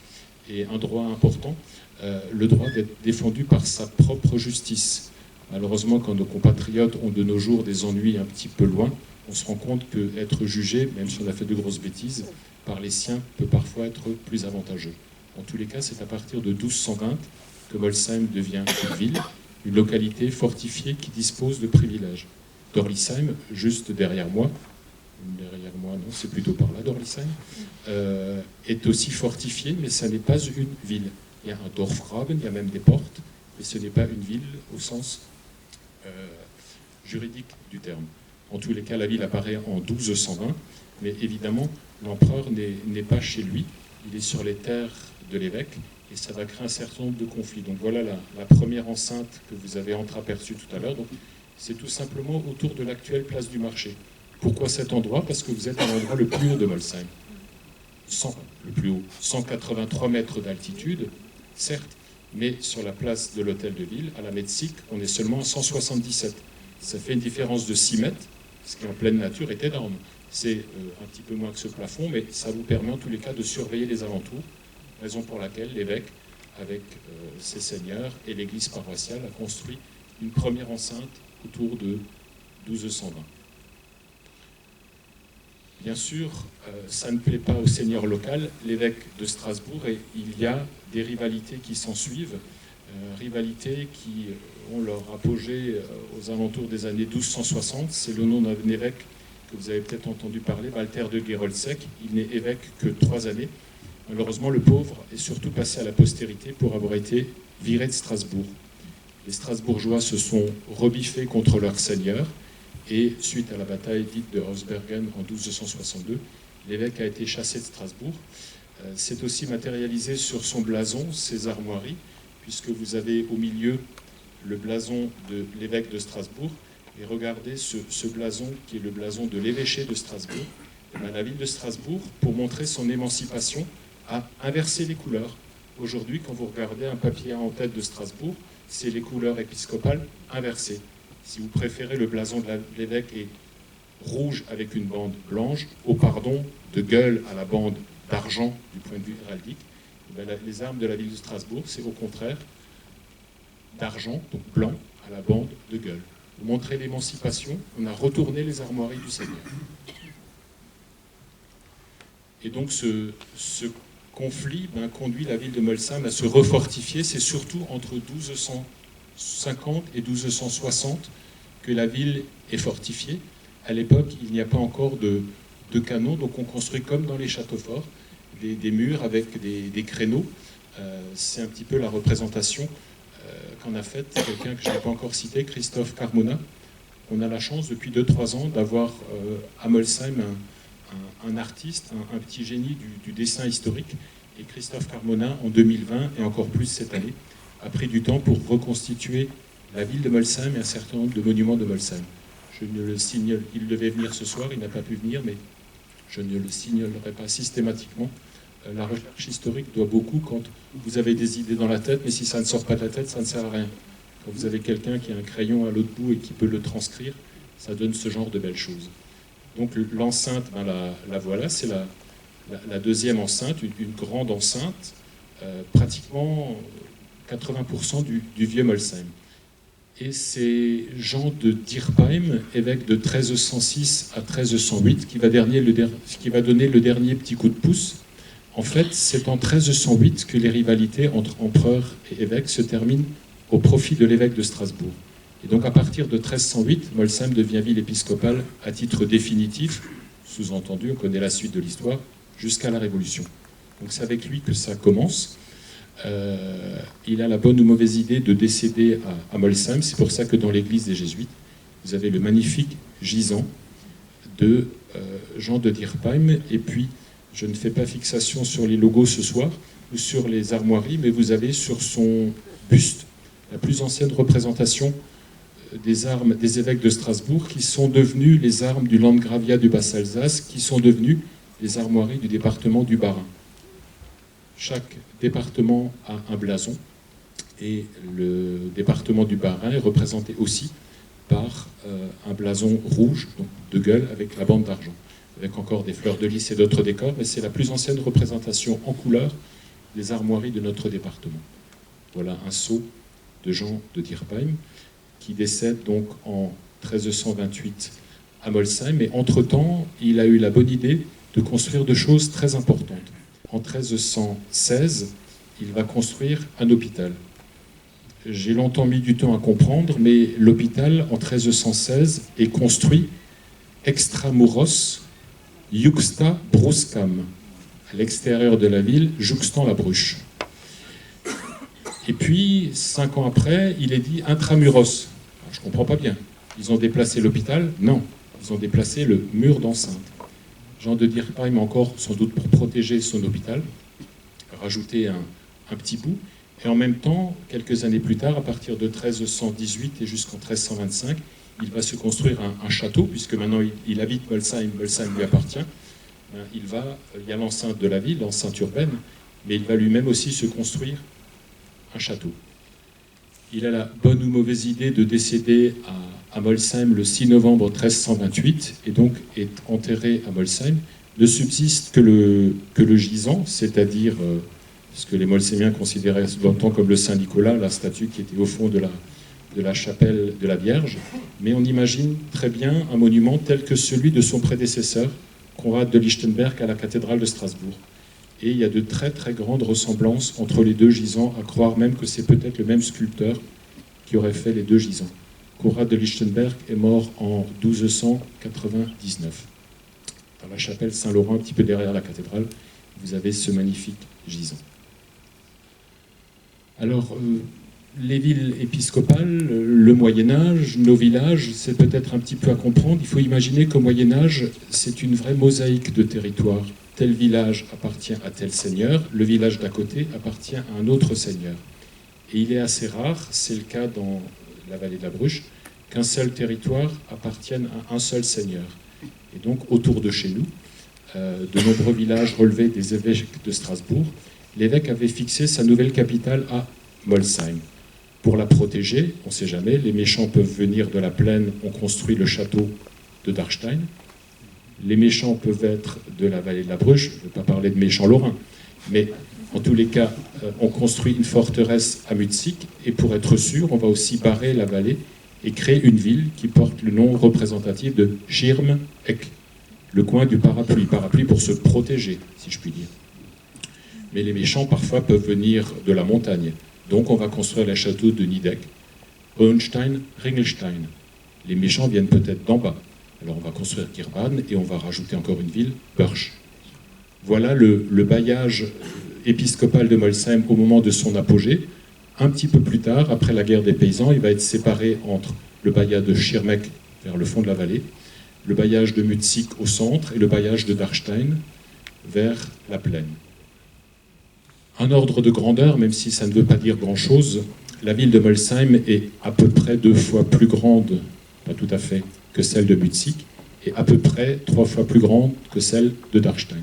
Et un droit important, le droit d'être défendu par sa propre justice. Malheureusement, quand nos compatriotes ont de nos jours des ennuis un petit peu loin, on se rend compte qu'être jugé, même si on a fait de grosses bêtises, par les siens peut parfois être plus avantageux. En tous les cas, c'est à partir de 1220 que Molsheim devient une ville, une localité fortifiée qui dispose de privilèges. Dorlisheim, juste derrière moi, non, c'est plutôt par là, Dorlisheim, est aussi fortifiée, mais ça n'est pas une ville. Il y a un Dorfgraben, il y a même des portes, mais ce n'est pas une ville au sens juridique du terme. En tous les cas, la ville apparaît en 1220, mais évidemment, l'empereur n'est pas chez lui, il est sur les terres de l'évêque, et ça va créer un certain nombre de conflits. Donc voilà la première enceinte que vous avez entreaperçue tout à l'heure. Donc c'est tout simplement autour de l'actuelle place du marché. Pourquoi cet endroit? Parce que vous êtes à l'endroit le plus haut de Molsheim. Le plus haut, 183 mètres d'altitude, certes, mais sur la place de l'hôtel de ville, à la Mexique, on est seulement à 177. Ça fait une différence de 6 mètres, ce qui en pleine nature est énorme. C'est un petit peu moins que ce plafond, mais ça vous permet en tous les cas de surveiller les alentours, raison pour laquelle l'évêque, avec ses seigneurs et l'église paroissiale, a construit une première enceinte autour de 1220. Bien sûr, ça ne plaît pas au seigneur local, l'évêque de Strasbourg, et il y a des rivalités qui s'en suivent, rivalités qui ont leur apogée aux alentours des années 1260. C'est le nom d'un évêque que vous avez peut-être entendu parler, Walter de Geroldsek. Il n'est évêque que 3 années. Malheureusement, le pauvre est surtout passé à la postérité pour avoir été viré de Strasbourg. Les Strasbourgeois se sont rebiffés contre leur seigneur, et suite à la bataille dite de Hausbergen en 1262, l'évêque a été chassé de Strasbourg. C'est aussi matérialisé sur son blason, ses armoiries, puisque vous avez au milieu le blason de l'évêque de Strasbourg, et regardez ce blason qui est le blason de l'évêché de Strasbourg. Et bien, la ville de Strasbourg, pour montrer son émancipation, a inversé les couleurs. Aujourd'hui, quand vous regardez un papier en tête de Strasbourg, c'est les couleurs épiscopales inversées. Si vous préférez, le blason de l'évêque est rouge avec une bande blanche, au pardon de gueule à la bande d'argent du point de vue héraldique. Les armes de la ville de Strasbourg, c'est au contraire d'argent, donc blanc, à la bande de gueule. Pour montrer l'émancipation, on a retourné les armoiries du Seigneur. Et donc ce conflit conduit la ville de Molsheim à se refortifier. C'est surtout entre 1250 et 1260 que la ville est fortifiée. À l'époque, il n'y a pas encore de canons, donc on construit comme dans les châteaux forts, des murs avec des créneaux. C'est un petit peu la représentation qu'en a faite quelqu'un que je n'ai pas encore cité, Christophe Carmona. On a la chance depuis 2-3 ans d'avoir à Molsheim un artiste, un petit génie du dessin historique. Et Christophe Carmona, en 2020 et encore plus cette année, a pris du temps pour reconstituer la ville de Molsheim et un certain nombre de monuments de Molsheim. Je ne le signale, il devait venir ce soir, il n'a pas pu venir, mais je ne le signalerai pas systématiquement. La recherche historique doit beaucoup quand vous avez des idées dans la tête, mais si ça ne sort pas de la tête, ça ne sert à rien. Quand vous avez quelqu'un qui a un crayon à l'autre bout et qui peut le transcrire, ça donne ce genre de belles choses. Donc l'enceinte, la voilà, c'est la deuxième enceinte, une grande enceinte, pratiquement 80% du vieux Molsheim. Et c'est Jean de Dierpheim, évêque de 1306 à 1308, qui va donner le dernier petit coup de pouce. En fait, c'est en 1308 que les rivalités entre empereurs et évêques se terminent au profit de l'évêque de Strasbourg. Et donc à partir de 1308, Molsheim devient ville épiscopale à titre définitif, sous-entendu, on connaît la suite de l'histoire, jusqu'à la Révolution. Donc c'est avec lui que ça commence. Il a la bonne ou mauvaise idée de décéder à Molsheim. C'est pour ça que dans l'église des Jésuites, vous avez le magnifique gisant de Jean de Dierpheim. Et puis, je ne fais pas fixation sur les logos ce soir, ou sur les armoiries, mais vous avez sur son buste la plus ancienne représentation des armes des évêques de Strasbourg, qui sont devenues les armes du Landgravia du Basse-Alsace, qui sont devenues les armoiries du département du Bas-Rhin. Chaque département a un blason, et le département du Bas-Rhin est représenté aussi par un blason rouge, donc de gueule, avec la bande d'argent, avec encore des fleurs de lys et d'autres décors, mais c'est la plus ancienne représentation en couleur des armoiries de notre département. Voilà un sceau de Jean de Dierpheim, qui décède donc en 1328 à Molsheim, mais entre-temps, il a eu la bonne idée de construire deux choses très importantes. En 1316, il va construire un hôpital. J'ai longtemps mis du temps à comprendre, mais l'hôpital, en 1316, est construit extramuros iuxta bruscam, à l'extérieur de la ville, jouxtant la Bruche. Et puis, 5 ans après, il est dit intramuros. Alors, je ne comprends pas bien. Ils ont déplacé l'hôpital? Non, ils ont déplacé le mur d'enceinte. Jean de Dierpheim, encore sans doute pour protéger son hôpital, rajouter un petit bout. Et en même temps, quelques années plus tard, à partir de 1318 et jusqu'en 1325, il va se construire un château, puisque maintenant il habite Molsheim, Molsheim lui appartient. Il y a l'enceinte de la ville, l'enceinte urbaine, mais il va lui-même aussi se construire un château. Il a la bonne ou mauvaise idée de décéder à Molsheim le 6 novembre 1328 et donc est enterré à Molsheim. Ne subsiste que le gisant, c'est-à-dire ce que les Molsheimiens considéraient longtemps comme le Saint-Nicolas, la statue qui était au fond de la chapelle de la Vierge. Mais on imagine très bien un monument tel que celui de son prédécesseur, Conrad de Lichtenberg, à la cathédrale de Strasbourg. Et il y a de très très grandes ressemblances entre les deux gisants, à croire même que c'est peut-être le même sculpteur qui aurait fait les deux gisants. Conrad de Lichtenberg est mort en 1299. Dans la chapelle Saint-Laurent, un petit peu derrière la cathédrale, vous avez ce magnifique gisant. Alors, les villes épiscopales, le Moyen-Âge, nos villages, c'est peut-être un petit peu à comprendre. Il faut imaginer qu'au Moyen-Âge, c'est une vraie mosaïque de territoire. Tel village appartient à tel seigneur, le village d'à côté appartient à un autre seigneur. Et il est assez rare, c'est le cas dans la vallée de la Bruche, qu'un seul territoire appartienne à un seul seigneur. Et donc, autour de chez nous, de nombreux villages relevaient des évêques de Strasbourg. L'évêque avait fixé sa nouvelle capitale à Molsheim. Pour la protéger, on ne sait jamais, les méchants peuvent venir de la plaine, on construit le château de Dachstein. Les méchants peuvent être de la vallée de la Bruche, je ne veux pas parler de méchants lorrains, mais en tous les cas, on construit une forteresse à Mutzig, et pour être sûr, on va aussi barrer la vallée et créer une ville qui porte le nom représentatif de Schirmeck, le coin du parapluie, parapluie pour se protéger, si je puis dire. Mais les méchants, parfois, peuvent venir de la montagne. Donc, on va construire les châteaux de Niedeck, Hohenstein, Ringelstein. Les méchants viennent peut-être d'en bas. Alors, on va construire Kirban et on va rajouter encore une ville, Birch. Voilà le bailliage épiscopal de Molsheim au moment de son apogée. Un petit peu plus tard, après la guerre des paysans, il va être séparé entre le bailliage de Schirmeck vers le fond de la vallée, le bailliage de Mutzig au centre et le bailliage de Dachstein vers la plaine. Un ordre de grandeur, même si ça ne veut pas dire grand-chose, la ville de Molsheim est à peu près 2 fois plus grande, pas tout à fait, que celle de Mutzig, et à peu près 3 fois plus grande que celle de Dachstein.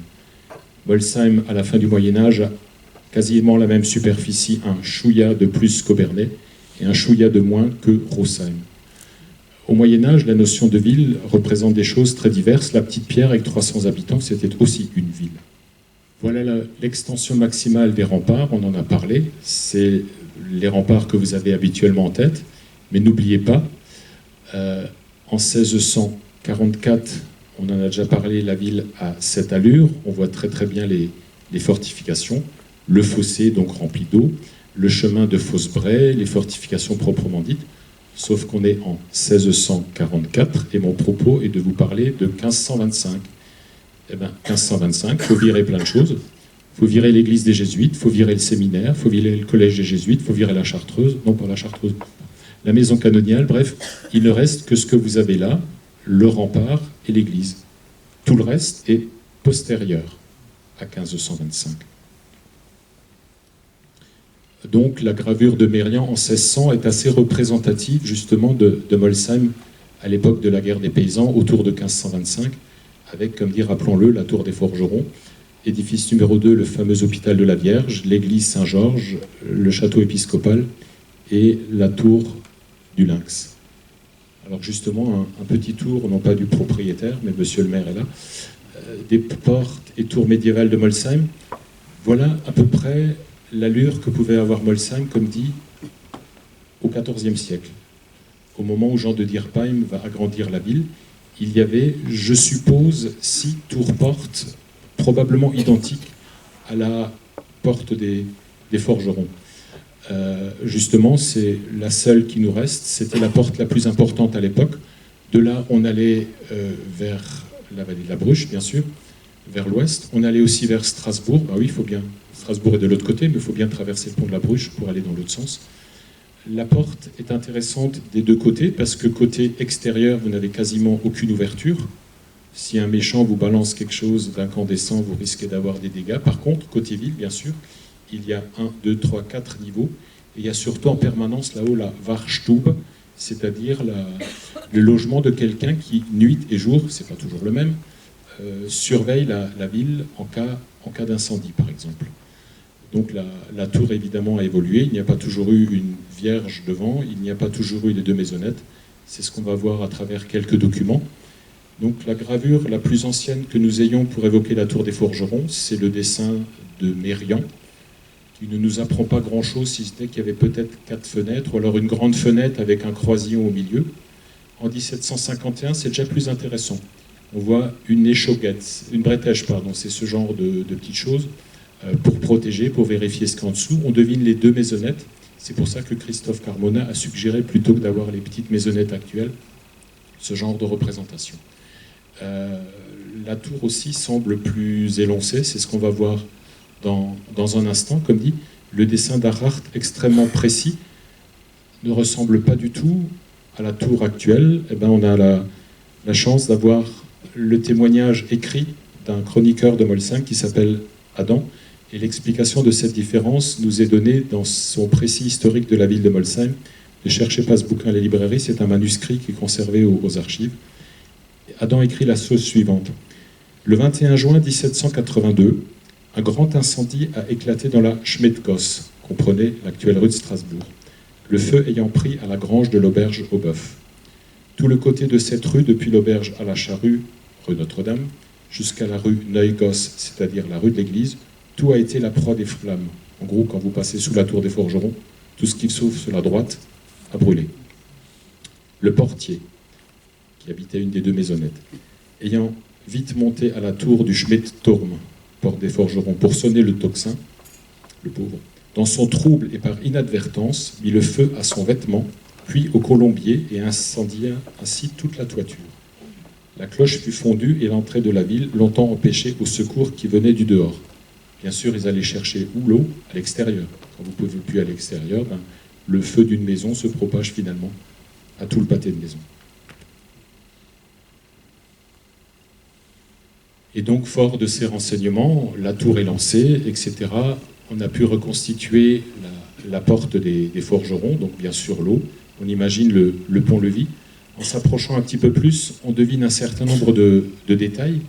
Molsheim, à la fin du Moyen-Âge, a quasiment la même superficie, un chouïa de plus qu'Aubernais, et un chouïa de moins que Rosheim. Au Moyen-Âge, la notion de ville représente des choses très diverses. La petite pierre avec 300 habitants, c'était aussi une ville. Voilà l'extension maximale des remparts, on en a parlé. C'est les remparts que vous avez habituellement en tête. Mais n'oubliez pas, en 1644, on en a déjà parlé, la ville a cette allure. On voit très très bien les fortifications. Le fossé, donc rempli d'eau. Le chemin de Fosbray, les fortifications proprement dites. Sauf qu'on est en 1644 et mon propos est de vous parler de 1525. Eh bien, 1525, il faut virer plein de choses. Il faut virer l'église des Jésuites, il faut virer le séminaire, il faut virer le collège des Jésuites, il faut virer la Chartreuse, non pas la Chartreuse, la maison canoniale, bref, il ne reste que ce que vous avez là, le rempart et l'église. Tout le reste est postérieur à 1525. Donc la gravure de Mérian en 1600 est assez représentative justement de Molsheim à l'époque de la guerre des paysans, autour de 1525, avec, comme dit, rappelons-le, la tour des forgerons, édifice numéro 2, le fameux hôpital de la Vierge, l'église Saint-Georges, le château épiscopal et la tour du Lynx. Alors justement, un petit tour, non pas du propriétaire, mais monsieur le maire est là, des portes et tours médiévales de Molsheim. Voilà à peu près l'allure que pouvait avoir Molsheim, comme dit, au XIVe siècle. Au moment où Jean de Dierpheim va agrandir la ville, il y avait, je suppose, 6 tours-portes probablement identiques à la porte des forgerons. Justement, c'est la seule qui nous reste. C'était la porte la plus importante à l'époque. De là, on allait vers la vallée de la Bruche, bien sûr, vers l'ouest. On allait aussi vers Strasbourg. Ben oui, il faut bien. Strasbourg est de l'autre côté, mais il faut bien traverser le pont de la Bruche pour aller dans l'autre sens. La porte est intéressante des deux côtés parce que côté extérieur, vous n'avez quasiment aucune ouverture. Si un méchant vous balance quelque chose d'incandescent, vous risquez d'avoir des dégâts. Par contre, côté ville, bien sûr, il y a 1, 2, 3, 4 niveaux. Et il y a surtout en permanence là-haut la Warstube, c'est-à-dire le logement de quelqu'un qui, nuit et jour, c'est pas toujours le même, surveille la ville en cas d'incendie, par exemple. Donc la tour évidemment a évolué, il n'y a pas toujours eu une vierge devant, il n'y a pas toujours eu les deux maisonnettes. C'est ce qu'on va voir à travers quelques documents. Donc la gravure la plus ancienne que nous ayons pour évoquer la tour des forgerons, c'est le dessin de Mérian, qui ne nous apprend pas grand-chose, si ce n'est qu'il y avait peut-être 4 fenêtres, ou alors une grande fenêtre avec un croisillon au milieu. En 1751, c'est déjà plus intéressant. On voit une échauguette, une bretèche, pardon, c'est ce genre de petites choses pour protéger, pour vérifier ce qu'il y a en dessous. On devine les 2 maisonnettes. C'est pour ça que Christophe Carmona a suggéré, plutôt que d'avoir les petites maisonnettes actuelles, ce genre de représentation. La tour aussi semble plus élancée, c'est ce qu'on va voir dans un instant. Comme dit, le dessin d'Arhart, extrêmement précis, ne ressemble pas du tout à la tour actuelle. Eh ben, on a la chance d'avoir le témoignage écrit d'un chroniqueur de Molsheim qui s'appelle Adam, et l'explication de cette différence nous est donnée dans son précis historique de la ville de Molsheim. Ne cherchez pas ce bouquin à la librairie, c'est un manuscrit qui est conservé aux archives. Adam écrit la chose suivante. Le 21 juin 1782, un grand incendie a éclaté dans la Schmidtgasse, comprenez l'actuelle rue de Strasbourg, le feu ayant pris à la grange de l'auberge au Bœuf. Tout le côté de cette rue, depuis l'auberge à la Charrue, rue Notre-Dame, jusqu'à la rue Neugosse, c'est-à-dire la rue de l'église, tout a été la proie des flammes. En gros, quand vous passez sous la tour des forgerons, tout ce qui s'ouvre sur la droite a brûlé. Le portier, qui habitait une des 2 maisonnettes, ayant vite monté à la tour du Schmidt-Turm, porte des forgerons, pour sonner le tocsin, le pauvre, dans son trouble et par inadvertance, mit le feu à son vêtement, puis au colombier, et incendia ainsi toute la toiture. La cloche fut fondue et l'entrée de la ville longtemps empêchée aux secours qui venaient du dehors. Bien sûr, ils allaient chercher où l'eau? À l'extérieur. Quand vous ne pouvez plus à l'extérieur, le feu d'une maison se propage finalement à tout le pâté de maison. Et donc, fort de ces renseignements, la tour est lancée, etc. On a pu reconstituer la porte des forgerons, donc bien sûr l'eau. On imagine le pont-levis. En s'approchant un petit peu plus, on devine un certain nombre de détails.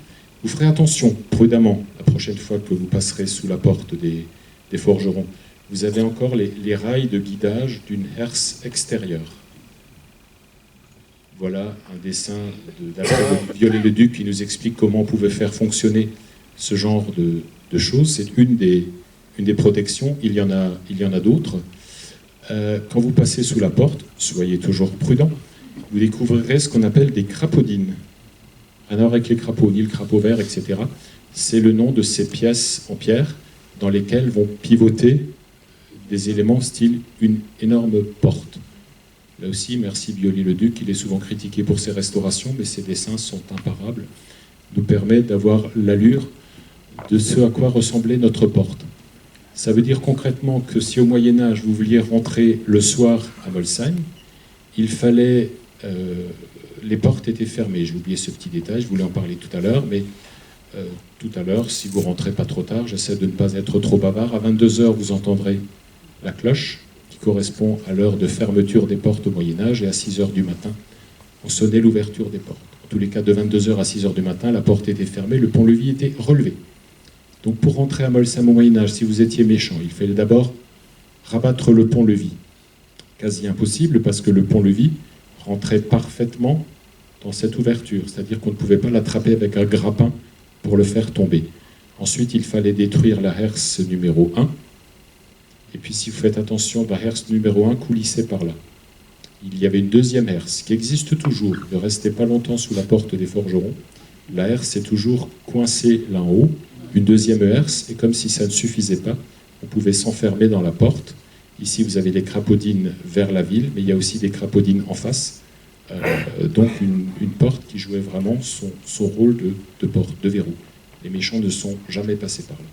Vous ferez attention, prudemment, la prochaine fois que vous passerez sous la porte des forgerons. Vous avez encore les rails de guidage d'une herse extérieure. Voilà un dessin d'Alfred Viollet-le-Duc qui nous explique comment on pouvait faire fonctionner ce genre de choses. C'est une des protections, il y en a d'autres. Quand vous passez sous la porte, soyez toujours prudent, vous découvrirez ce qu'on appelle des crapaudines. Alors avec les crapauds, ni le crapaud vert, etc., c'est le nom de ces pièces en pierre dans lesquelles vont pivoter des éléments style une énorme porte. Là aussi, merci Viollet-le-Duc, il est souvent critiqué pour ses restaurations, mais ses dessins sont imparables, nous permet d'avoir l'allure de ce à quoi ressemblait notre porte. Ça veut dire concrètement que si au Moyen-Âge vous vouliez rentrer le soir à Molsheim, il fallait... les portes étaient fermées. J'ai oublié ce petit détail, je voulais en parler tout à l'heure, mais tout à l'heure, si vous rentrez pas trop tard, j'essaie de ne pas être trop bavard. À 22h, vous entendrez la cloche, qui correspond à l'heure de fermeture des portes au Moyen-Âge, et à 6h du matin, on sonnait l'ouverture des portes. En tous les cas, de 22h à 6h du matin, la porte était fermée, le pont-levis était relevé. Donc pour rentrer à Molsheim au Moyen-Âge, si vous étiez méchant, il fallait d'abord rabattre le pont-levis. Quasi impossible, parce que le pont-levis rentrait parfaitement dans cette ouverture, c'est-à-dire qu'on ne pouvait pas l'attraper avec un grappin pour le faire tomber. Ensuite, il fallait détruire la herse numéro 1, et puis si vous faites attention, la herse numéro 1 coulissait par là. Il y avait une deuxième herse qui existe toujours, ne restez pas longtemps sous la porte des forgerons. La herse est toujours coincée là en haut, une deuxième herse, et comme si ça ne suffisait pas, on pouvait s'enfermer dans la porte. Ici, vous avez les crapaudines vers la ville, mais il y a aussi des crapaudines en face. Donc une porte qui jouait vraiment son rôle de porte, de verrou. Les méchants ne sont jamais passés par là.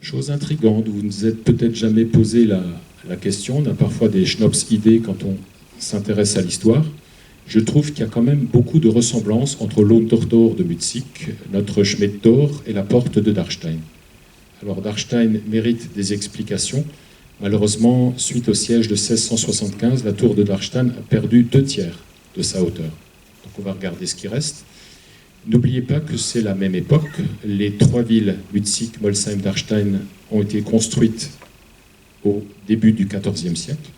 Chose intrigante, vous ne vous êtes peut-être jamais posé la question, on a parfois des schnapps-idées quand on s'intéresse à l'histoire. Je trouve qu'il y a quand même beaucoup de ressemblances entre l'Untertor de Mutzig, notre Schmidt-Tor, et la porte de Dachstein. Alors Dachstein mérite des explications. Malheureusement, suite au siège de 1675, la tour de Dachstein a perdu 2/3 de sa hauteur. Donc on va regarder ce qui reste. N'oubliez pas que c'est la même époque. Les 3 villes, Mutzig, Molsheim, Dachstein, ont été construites au début du XIVe siècle,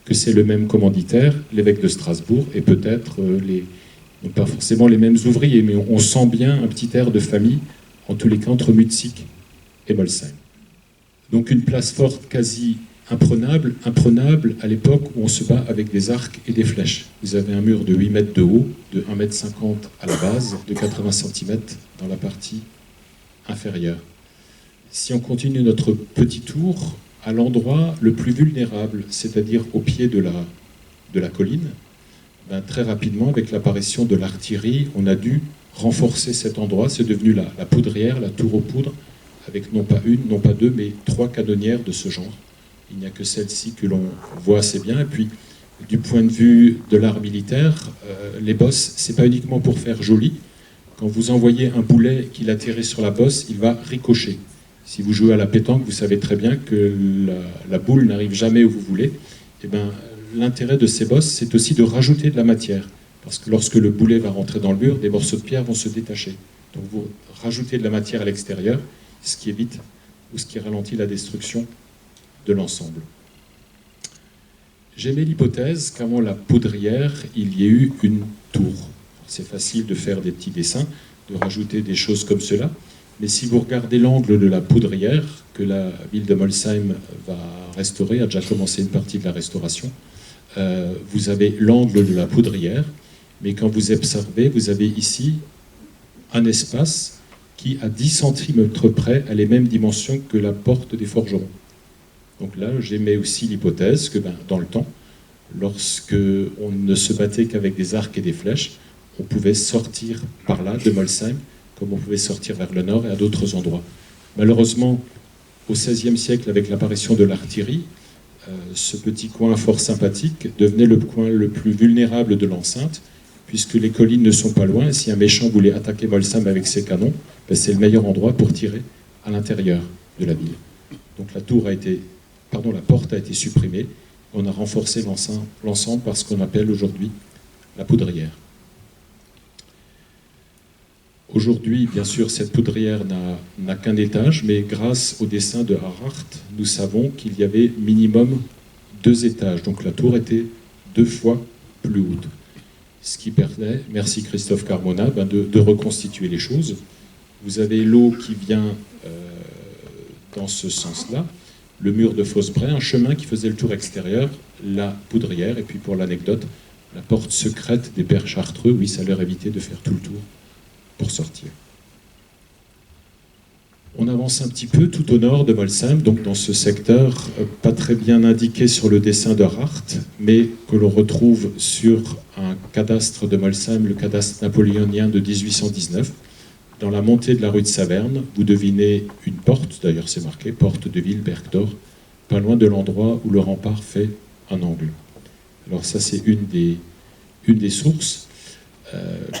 que c'est le même commanditaire, l'évêque de Strasbourg, et peut-être non pas forcément les mêmes ouvriers, mais on sent bien un petit air de famille, en tous les cas entre Mutzig et Molsheim. Donc une place forte quasi imprenable à l'époque où on se bat avec des arcs et des flèches. Vous avez un mur de 8 mètres de haut, de 1,50 m à la base, de 80 cm dans la partie inférieure. Si on continue notre petit tour, à l'endroit le plus vulnérable, c'est-à-dire au pied de la colline, ben, très rapidement, avec l'apparition de l'artillerie, on a dû renforcer cet endroit. C'est devenu la poudrière, la tour aux poudres, avec non pas une, non pas deux, mais 3 canonnières de ce genre. Il n'y a que celle-ci que l'on voit assez bien. Et puis, du point de vue de l'art militaire, les bosses, c'est pas uniquement pour faire joli. Quand vous envoyez un boulet qui atterrit sur la bosse, il va ricocher. Si vous jouez à la pétanque, vous savez très bien que la boule n'arrive jamais où vous voulez. Et ben, l'intérêt de ces bosses, c'est aussi de rajouter de la matière. Parce que lorsque le boulet va rentrer dans le mur, des morceaux de pierre vont se détacher. Donc vous rajoutez de la matière à l'extérieur, ce qui évite ou ce qui ralentit la destruction de l'ensemble. J'aimais l'hypothèse qu'avant la poudrière, il y ait eu une tour. C'est facile de faire des petits dessins, de rajouter des choses comme cela, mais si vous regardez l'angle de la poudrière, que la ville de Molsheim va restaurer, a déjà commencé une partie de la restauration, vous avez l'angle de la poudrière, mais quand vous observez, vous avez ici un espace qui, à 10 cm près, a les mêmes dimensions que la porte des forgerons. Donc là, j'émets aussi l'hypothèse que dans le temps, lorsque on ne se battait qu'avec des arcs et des flèches, on pouvait sortir par là de Molsheim, comme on pouvait sortir vers le nord et à d'autres endroits. Malheureusement, au XVIe siècle, avec l'apparition de l'artillerie, ce petit coin fort sympathique devenait le coin le plus vulnérable de l'enceinte, puisque les collines ne sont pas loin, et si un méchant voulait attaquer Molsheim avec ses canons, c'est le meilleur endroit pour tirer à l'intérieur de la ville. Donc la porte a été supprimée, on a renforcé l'ensemble par ce qu'on appelle aujourd'hui la poudrière. Aujourd'hui, bien sûr, cette poudrière n'a qu'un étage, mais grâce au dessin de Harart, nous savons qu'il y avait minimum 2 étages. Donc la tour était 2 fois plus haute. Ce qui permet, merci Christophe Carmona, de reconstituer les choses. Vous avez l'eau qui vient dans ce sens-là, le mur de Fosbray, un chemin qui faisait le tour extérieur, la poudrière, et puis pour l'anecdote, la porte secrète des Pères Chartreux, oui, ça leur évitait de faire tout le tour pour sortir. On avance un petit peu tout au nord de Molsheim, donc dans ce secteur pas très bien indiqué sur le dessin de Harart, mais que l'on retrouve sur un cadastre de Molsheim, le cadastre napoléonien de 1819. Dans la montée de la rue de Saverne, vous devinez une porte, d'ailleurs c'est marqué, porte de ville Bergdorf, pas loin de l'endroit où le rempart fait un angle. Alors ça c'est une des sources.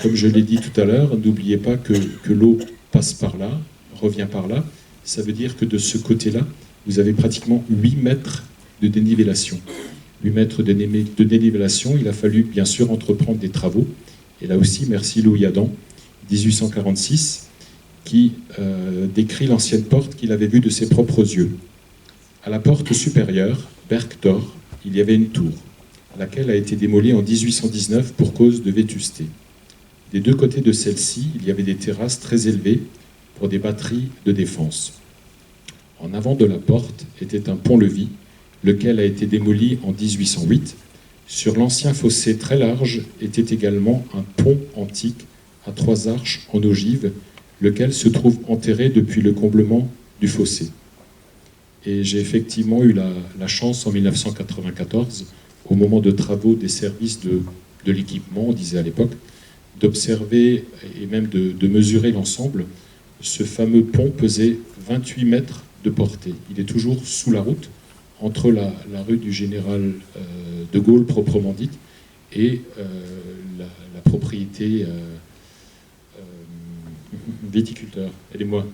Comme je l'ai dit tout à l'heure, n'oubliez pas que l'eau passe par là, revient par là. Ça veut dire que de ce côté-là, vous avez pratiquement 8 mètres de dénivellation. 8 mètres de dénivellation, il a fallu bien sûr entreprendre des travaux. Et là aussi, merci Louis Adam, 1846, qui décrit l'ancienne porte qu'il avait vue de ses propres yeux. À la porte supérieure, Bergtor, il y avait une tour, laquelle a été démolie en 1819 pour cause de vétusté. Des 2 côtés de celle-ci, il y avait des terrasses très élevées pour des batteries de défense. En avant de la porte était un pont-levis, lequel a été démoli en 1808. Sur l'ancien fossé très large était également un pont antique à 3 arches en ogive, lequel se trouve enterré depuis le comblement du fossé. Et j'ai effectivement eu la chance en 1994, au moment de travaux des services de l'équipement, on disait à l'époque, d'observer et même de mesurer l'ensemble. Ce fameux pont pesait 28 mètres de portée. Il est toujours sous la route, entre la rue du Général de Gaulle, proprement dite, et la propriété viticulteur. Aidez-moi.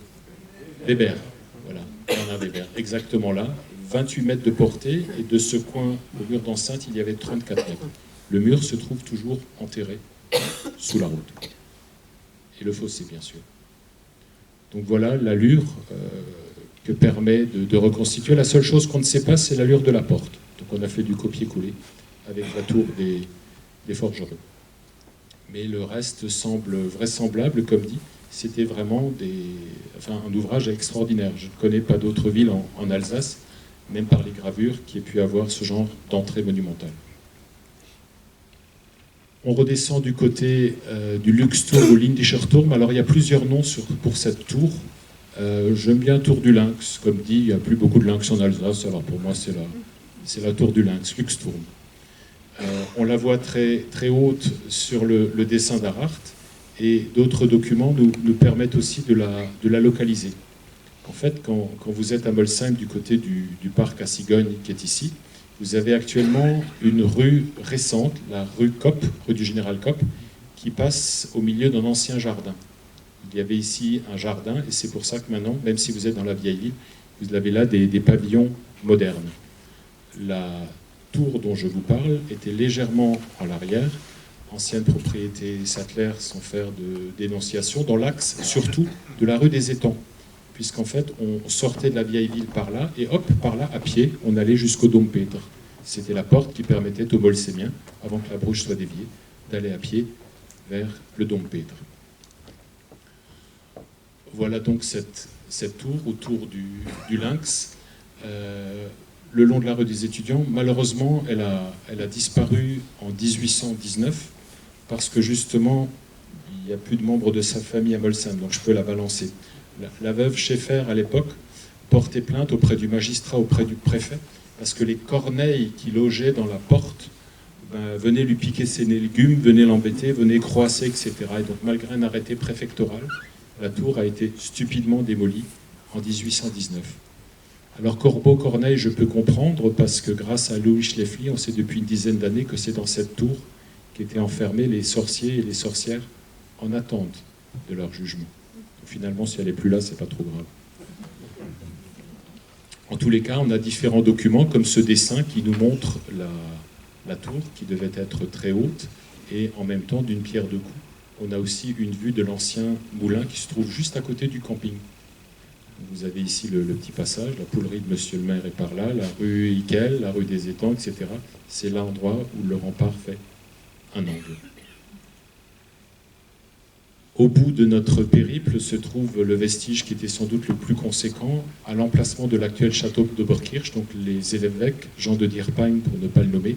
Weber. Voilà, Bernard Weber. Exactement là. 28 mètres de portée, et de ce coin au mur d'enceinte, il y avait 34 mètres. Le mur se trouve toujours enterré sous la route. Et le fossé, bien sûr. Donc voilà l'allure que permet de reconstituer. La seule chose qu'on ne sait pas, c'est l'allure de la porte. Donc on a fait du copier-coller avec la tour des forgerons. Mais le reste semble vraisemblable, comme dit. C'était vraiment un ouvrage extraordinaire. Je ne connais pas d'autres villes en Alsace, même par les gravures, qui aient pu avoir ce genre d'entrée monumentale. On redescend du côté du Luxturm ou Lindischer Turm. Alors il y a plusieurs noms pour cette tour. J'aime bien Tour du Lynx. Comme dit, il n'y a plus beaucoup de lynx en Alsace, alors pour moi c'est la tour du Lynx, Luxturm. On la voit très, très haute sur le dessin d'Arhart, et d'autres documents nous permettent aussi de la localiser. En fait, quand vous êtes à Molsheim, du côté du parc à cigognes qui est ici, vous avez actuellement une rue récente, la rue Kopp, rue du Général Kopp, qui passe au milieu d'un ancien jardin. Il y avait ici un jardin, et c'est pour ça que maintenant, même si vous êtes dans la vieille ville, vous avez là des pavillons modernes. La tour dont je vous parle était légèrement en l'arrière, ancienne propriété Sattler sans faire de dénonciation, dans l'axe surtout de la rue des Étangs, puisqu'en fait on sortait de la vieille ville par là, et hop, par là, à pied, on allait jusqu'au Dom Petre. C'était la porte qui permettait aux Molsheimiens, avant que la Bruche soit déviée, d'aller à pied vers le Dom Petre. Voilà donc cette tour autour du Lynx. Le long de la rue des Étudiants, malheureusement, elle a disparu en 1819 parce que justement, il n'y a plus de membres de sa famille à Molsheim, donc je peux la balancer. La veuve Schaeffer, à l'époque, portait plainte auprès du magistrat, auprès du préfet, parce que les corneilles qui logeaient dans la porte venaient lui piquer ses légumes, venaient l'embêter, venaient croasser, etc. Et donc, malgré un arrêté préfectoral, la tour a été stupidement démolie en 1819. Alors Corbeau-Corneille, je peux comprendre, parce que grâce à Louis Schleffly, on sait depuis une dizaine d'années que c'est dans cette tour qu'étaient enfermés les sorciers et les sorcières en attente de leur jugement. Donc, finalement, si elle n'est plus là, c'est pas trop grave. En tous les cas, on a différents documents, comme ce dessin qui nous montre la tour, qui devait être très haute, et en même temps d'une pierre deux coups. On a aussi une vue de l'ancien moulin qui se trouve juste à côté du camping. Vous avez ici le petit passage, la poulerie de Monsieur le maire est par là, la rue Ickel, la rue des Étangs, etc. C'est l'endroit où le rempart fait un angle. Au bout de notre périple se trouve le vestige qui était sans doute le plus conséquent, à l'emplacement de l'actuel château d'Oberkirch. Donc les évêques, Jean de Dierpheim pour ne pas le nommer,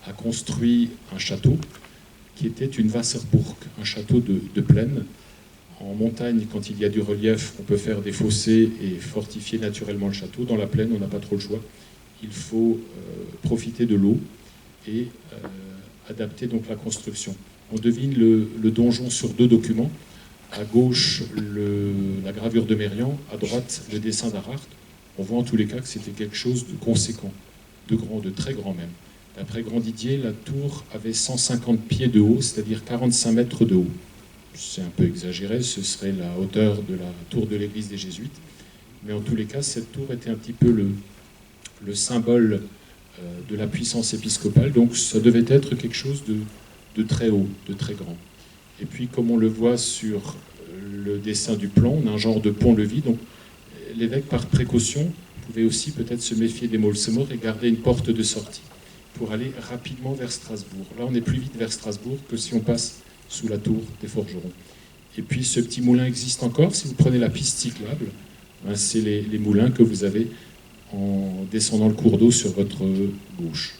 a construit un château qui était une Wasserburg, un château de plaine. En montagne, quand il y a du relief, on peut faire des fossés et fortifier naturellement le château. Dans la plaine, on n'a pas trop le choix. Il faut profiter de l'eau et adapter donc la construction. On devine le donjon sur deux documents. À gauche, la gravure de Mérian, à droite, le dessin d'Arhart. On voit en tous les cas que c'était quelque chose de conséquent, de grand, de très grand même. D'après Grandidier, la tour avait 150 pieds de haut, c'est-à-dire 45 mètres de haut. C'est un peu exagéré, ce serait la hauteur de la tour de l'église des Jésuites. Mais en tous les cas, cette tour était un petit peu le symbole de la puissance épiscopale. Donc ça devait être quelque chose de très haut, de très grand. Et puis, comme on le voit sur le dessin du plan, on a un genre de pont-levis. Donc l'évêque, par précaution, pouvait aussi peut-être se méfier des Molsemort et garder une porte de sortie pour aller rapidement vers Strasbourg. Là, on est plus vite vers Strasbourg que si on passe sous la tour des forgerons. Et puis ce petit moulin existe encore. Si vous prenez la piste cyclable, c'est les moulins que vous avez en descendant le cours d'eau sur votre gauche.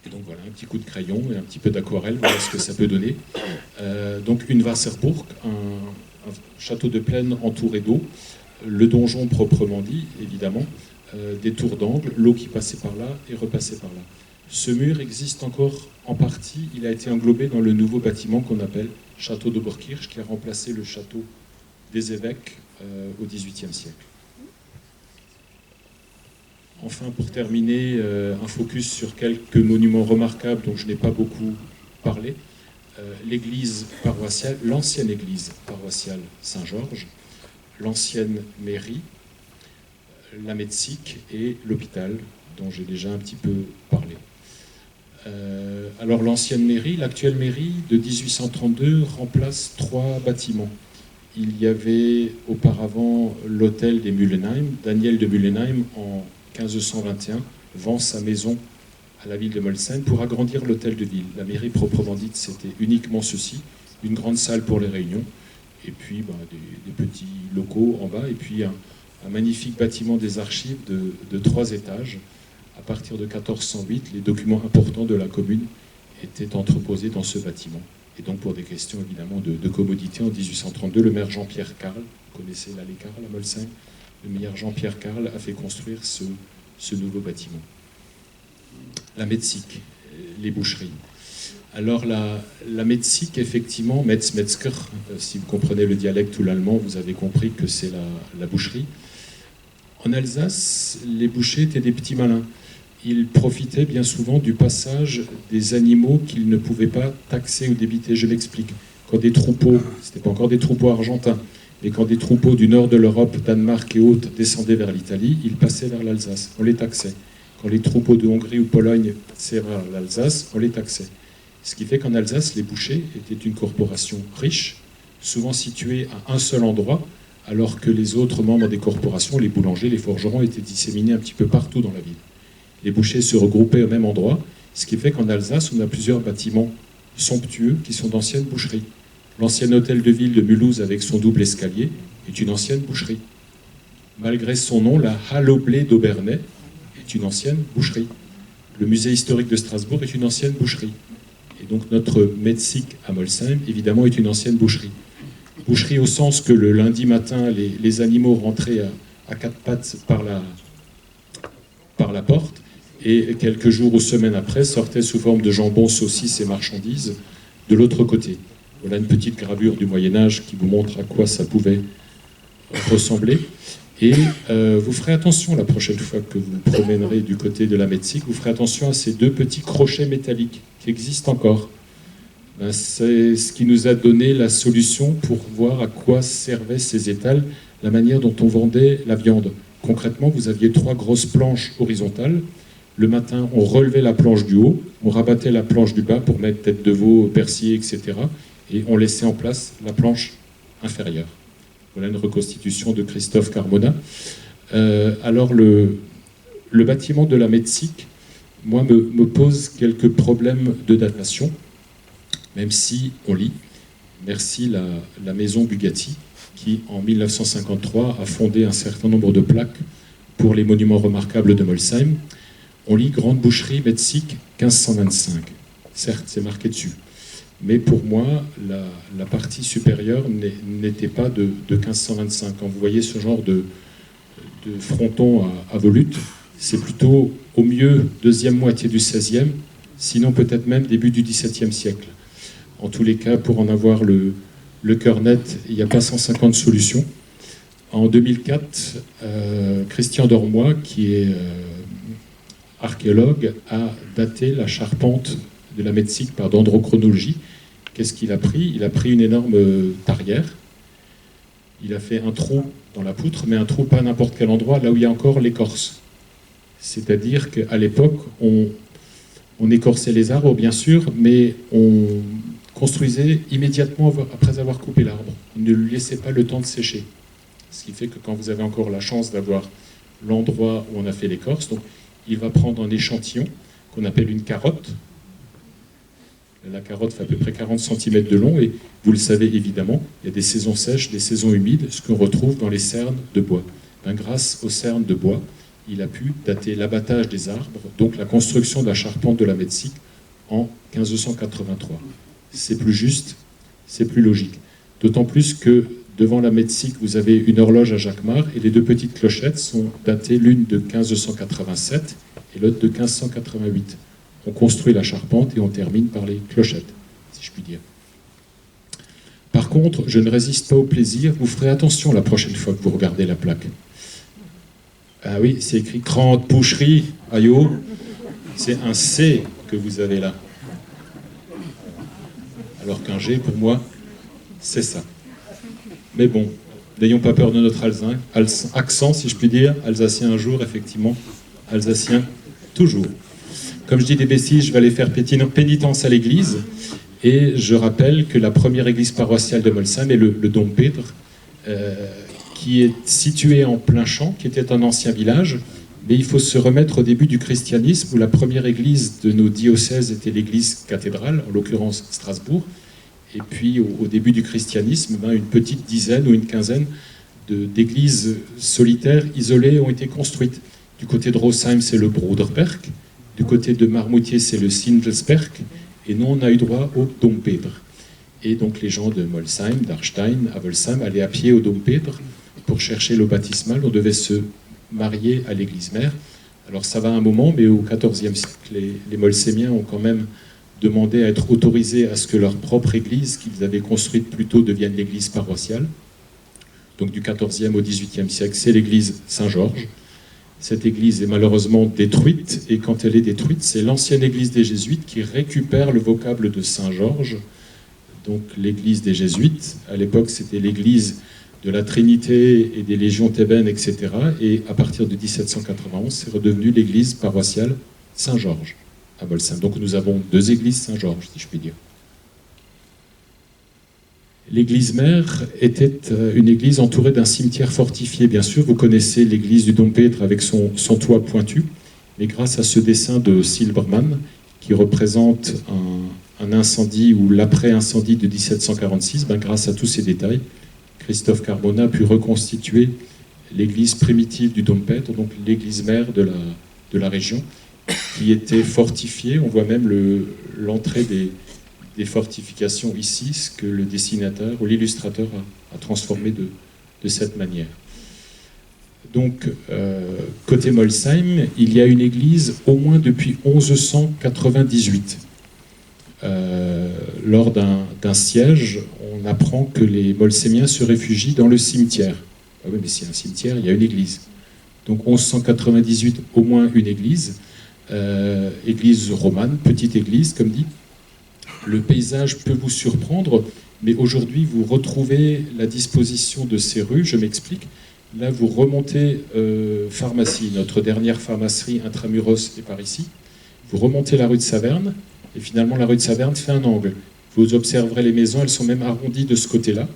Et donc voilà, un petit coup de crayon et un petit peu d'aquarelle, voilà ce que ça peut donner. Donc une Wasserburg, un château de plaine entouré d'eau, le donjon proprement dit, évidemment, des tours d'angle, l'eau qui passait par là et repassait par là. Ce mur existe encore en partie, il a été englobé dans le nouveau bâtiment qu'on appelle Château d'Oberkirch, qui a remplacé le château des évêques au XVIIIe siècle. Enfin, pour terminer, un focus sur quelques monuments remarquables dont je n'ai pas beaucoup parlé. L'église paroissiale, l'ancienne église paroissiale Saint-Georges, l'ancienne mairie, la Metzig et l'hôpital, dont j'ai déjà un petit peu parlé. Alors l'ancienne mairie, l'actuelle mairie de 1832 remplace 3 bâtiments. il y avait auparavant l'hôtel des Mullenheim. Daniel de Mullenheim, en 1521, vend sa maison à la ville de Molsheim pour agrandir l'hôtel de ville. La mairie proprement dite, c'était uniquement ceci, une grande salle pour les réunions, et puis des petits locaux en bas, et puis un magnifique bâtiment des archives de 3 étages. À partir de 1408, les documents importants de la commune étaient entreposés dans ce bâtiment. Et donc pour des questions évidemment de commodité, en 1832, le maire Jean-Pierre Carle, vous connaissez l'allée Carle à Molsheim, le maire Jean-Pierre Carle a fait construire ce nouveau bâtiment. La Metzig, les boucheries. Alors la Metzig, effectivement, Metzger, si vous comprenez le dialecte ou l'allemand, vous avez compris que c'est la boucherie. En Alsace, les bouchers étaient des petits malins. Ils profitaient bien souvent du passage des animaux qu'ils ne pouvaient pas taxer ou débiter. Je m'explique. Quand des troupeaux, ce n'était pas encore des troupeaux argentins, mais quand des troupeaux du nord de l'Europe, Danemark et autres, descendaient vers l'Italie, ils passaient vers l'Alsace. On les taxait. Quand les troupeaux de Hongrie ou Pologne passaient vers l'Alsace, on les taxait. Ce qui fait qu'en Alsace, les bouchers étaient une corporation riche, souvent située à un seul endroit, alors que les autres membres des corporations, les boulangers, les forgerons, étaient disséminés un petit peu partout dans la ville. Les bouchers se regroupaient au même endroit, ce qui fait qu'en Alsace, on a plusieurs bâtiments somptueux qui sont d'anciennes boucheries. L'ancien hôtel de ville de Mulhouse avec son double escalier est une ancienne boucherie. Malgré son nom, la Halle au blé d'Aubernais est une ancienne boucherie. Le musée historique de Strasbourg est une ancienne boucherie. Et donc notre Metzig à Molsheim, évidemment, est une ancienne boucherie. Boucherie au sens que le lundi matin, les animaux rentraient à 4 pattes par la porte, et quelques jours ou semaines après, sortaient sous forme de jambon, saucisses et marchandises de l'autre côté. Voilà une petite gravure du Moyen-Âge qui vous montre à quoi ça pouvait ressembler. Et vous ferez attention la prochaine fois que vous vous promènerez du côté de la Metzig, vous ferez attention à ces 2 petits crochets métalliques qui existent encore. C'est ce qui nous a donné la solution pour voir à quoi servaient ces étals, la manière dont on vendait la viande. Concrètement, vous aviez 3 grosses planches horizontales. Le matin, on relevait la planche du haut, on rabattait la planche du bas pour mettre tête de veau, persillé, etc. Et on laissait en place la planche inférieure. Voilà une reconstitution de Christophe Carmona. Alors, le bâtiment de la Metzig, moi, me pose quelques problèmes de datation, même si on lit. Merci la maison Bugatti, qui, en 1953, a fondé un certain nombre de plaques pour les monuments remarquables de Molsheim. On lit Grande Boucherie Metzig 1525. Certes, c'est marqué dessus. Mais pour moi, la partie supérieure n'était pas de 1525. Quand vous voyez ce genre de fronton à volute, c'est plutôt au mieux deuxième moitié du XVIe, sinon peut-être même début du XVIIe siècle. En tous les cas, pour en avoir le cœur net, il n'y a pas 150 solutions. En 2004, Christian Dormoy, qui est archéologue, a daté la charpente de la Metzig par dendrochronologie. Qu'est-ce qu'il a pris? Il a pris une énorme tarière. Il a fait un trou dans la poutre, mais un trou pas à n'importe quel endroit, là où il y a encore l'écorce. C'est-à-dire qu'à l'époque, on écorçait les arbres, bien sûr, mais on construisait immédiatement après avoir coupé l'arbre. On ne lui laissait pas le temps de sécher. Ce qui fait que quand vous avez encore la chance d'avoir l'endroit où on a fait l'écorce, donc il va prendre un échantillon qu'on appelle une carotte. La carotte fait à peu près 40 cm de long et vous le savez évidemment, il y a des saisons sèches, des saisons humides, ce qu'on retrouve dans les cernes de bois. Grâce aux cernes de bois, il a pu dater l'abattage des arbres, donc la construction de la charpente de la Metzig en 1583. C'est plus juste, c'est plus logique. D'autant plus que devant la Metzig, vous avez une horloge à Jacquemart et les 2 petites clochettes sont datées l'une de 1587 et l'autre de 1588. On construit la charpente et on termine par les clochettes, si je puis dire. Par contre, je ne résiste pas au plaisir. Vous ferez attention la prochaine fois que vous regardez la plaque. Ah oui, c'est écrit Grande Boucherie, aïe-oh. C'est un C que vous avez là. Alors qu'un G, pour moi, c'est ça. Mais bon, n'ayons pas peur de notre accent, si je puis dire. Alsacien un jour, effectivement. Alsacien toujours. Comme je dis des bêtises, je vais aller faire pénitence à l'église. Et je rappelle que la première église paroissiale de Molsheim est le Dom Pedro, qui est situé en plein champ, qui était un ancien village. Mais il faut se remettre au début du christianisme, où la première église de nos diocèses était l'église cathédrale, en l'occurrence Strasbourg. Et puis au début du christianisme, une petite dizaine ou une quinzaine d'églises solitaires, isolées, ont été construites. Du côté de Rosheim, c'est le Broderberg. Du côté de Marmoutier, c'est le Sindelsberg. Et nous, on a eu droit au Dom Pedro. Et donc les gens de Molsheim, d'Arstein, Avelsheim allaient à pied au Dom Pedro pour chercher l'eau baptismale. On devait se marier à l'église mère. Alors ça va un moment, mais au XIVe siècle, les Molsheimiens ont quand même demandé à être autorisés à ce que leur propre église, qu'ils avaient construite plus tôt, devienne l'église paroissiale. Donc du XIVe au XVIIIe siècle, c'est l'église Saint-Georges. Cette église est malheureusement détruite, et quand elle est détruite, c'est l'ancienne église des Jésuites qui récupère le vocable de Saint-Georges, donc l'église des Jésuites. À l'époque, c'était l'église de la Trinité et des légions thébaines, etc. Et à partir de 1791, c'est redevenu l'église paroissiale Saint-Georges à Molsheim. Donc nous avons deux églises Saint-Georges, si je puis dire. L'église mère était une église entourée d'un cimetière fortifié. Bien sûr, vous connaissez l'église du Dom Pedro avec son toit pointu, mais grâce à ce dessin de Silbermann, qui représente un incendie ou l'après-incendie de 1746, grâce à tous ces détails, Christophe Carbona a pu reconstituer l'église primitive du Dom Pedro, donc l'église mère de la région, qui était fortifiée. On voit même l'entrée des fortifications ici, ce que le dessinateur ou l'illustrateur a transformé de cette manière. Donc, côté Molsheim, il y a une église au moins depuis 1198. Lors d'un siège, on apprend que les Molsheimiens se réfugient dans le cimetière. Ah oui, mais s'il y a un cimetière, il y a une église. Donc 1198, au moins une église. Église romane, petite église, comme dit. Le paysage peut vous surprendre, mais aujourd'hui, vous retrouvez la disposition de ces rues. Je m'explique. Là, vous remontez pharmacie, notre dernière pharmacie intramuros est par ici. Vous remontez la rue de Saverne, et finalement, la rue de Saverne fait un angle. Vous observerez les maisons, elles sont même arrondies de ce côté-là,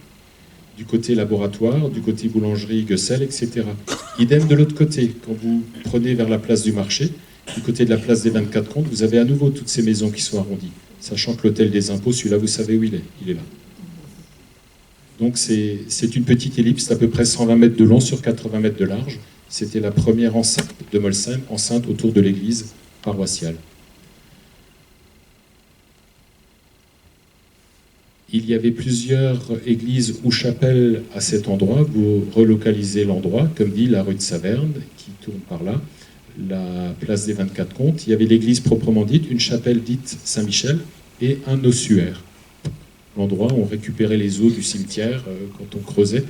du côté laboratoire, du côté boulangerie, Guessel, etc. Idem de l'autre côté, quand vous prenez vers la place du marché, du côté de la place des 24 comptes, vous avez à nouveau toutes ces maisons qui sont arrondies. Sachant que l'hôtel des impôts, celui-là, vous savez où il est là. Donc c'est une petite ellipse d'à peu près 120 mètres de long sur 80 mètres de large. C'était la première enceinte de Molsheim, enceinte autour de l'église paroissiale. Il y avait plusieurs églises ou chapelles à cet endroit. Vous relocalisez l'endroit, comme dit la rue de Saverne, qui tourne par là, la place des 24 comptes. Il y avait l'église proprement dite, une chapelle dite Saint-Michel et un ossuaire. L'endroit où on récupérait les eaux du cimetière quand on creusait.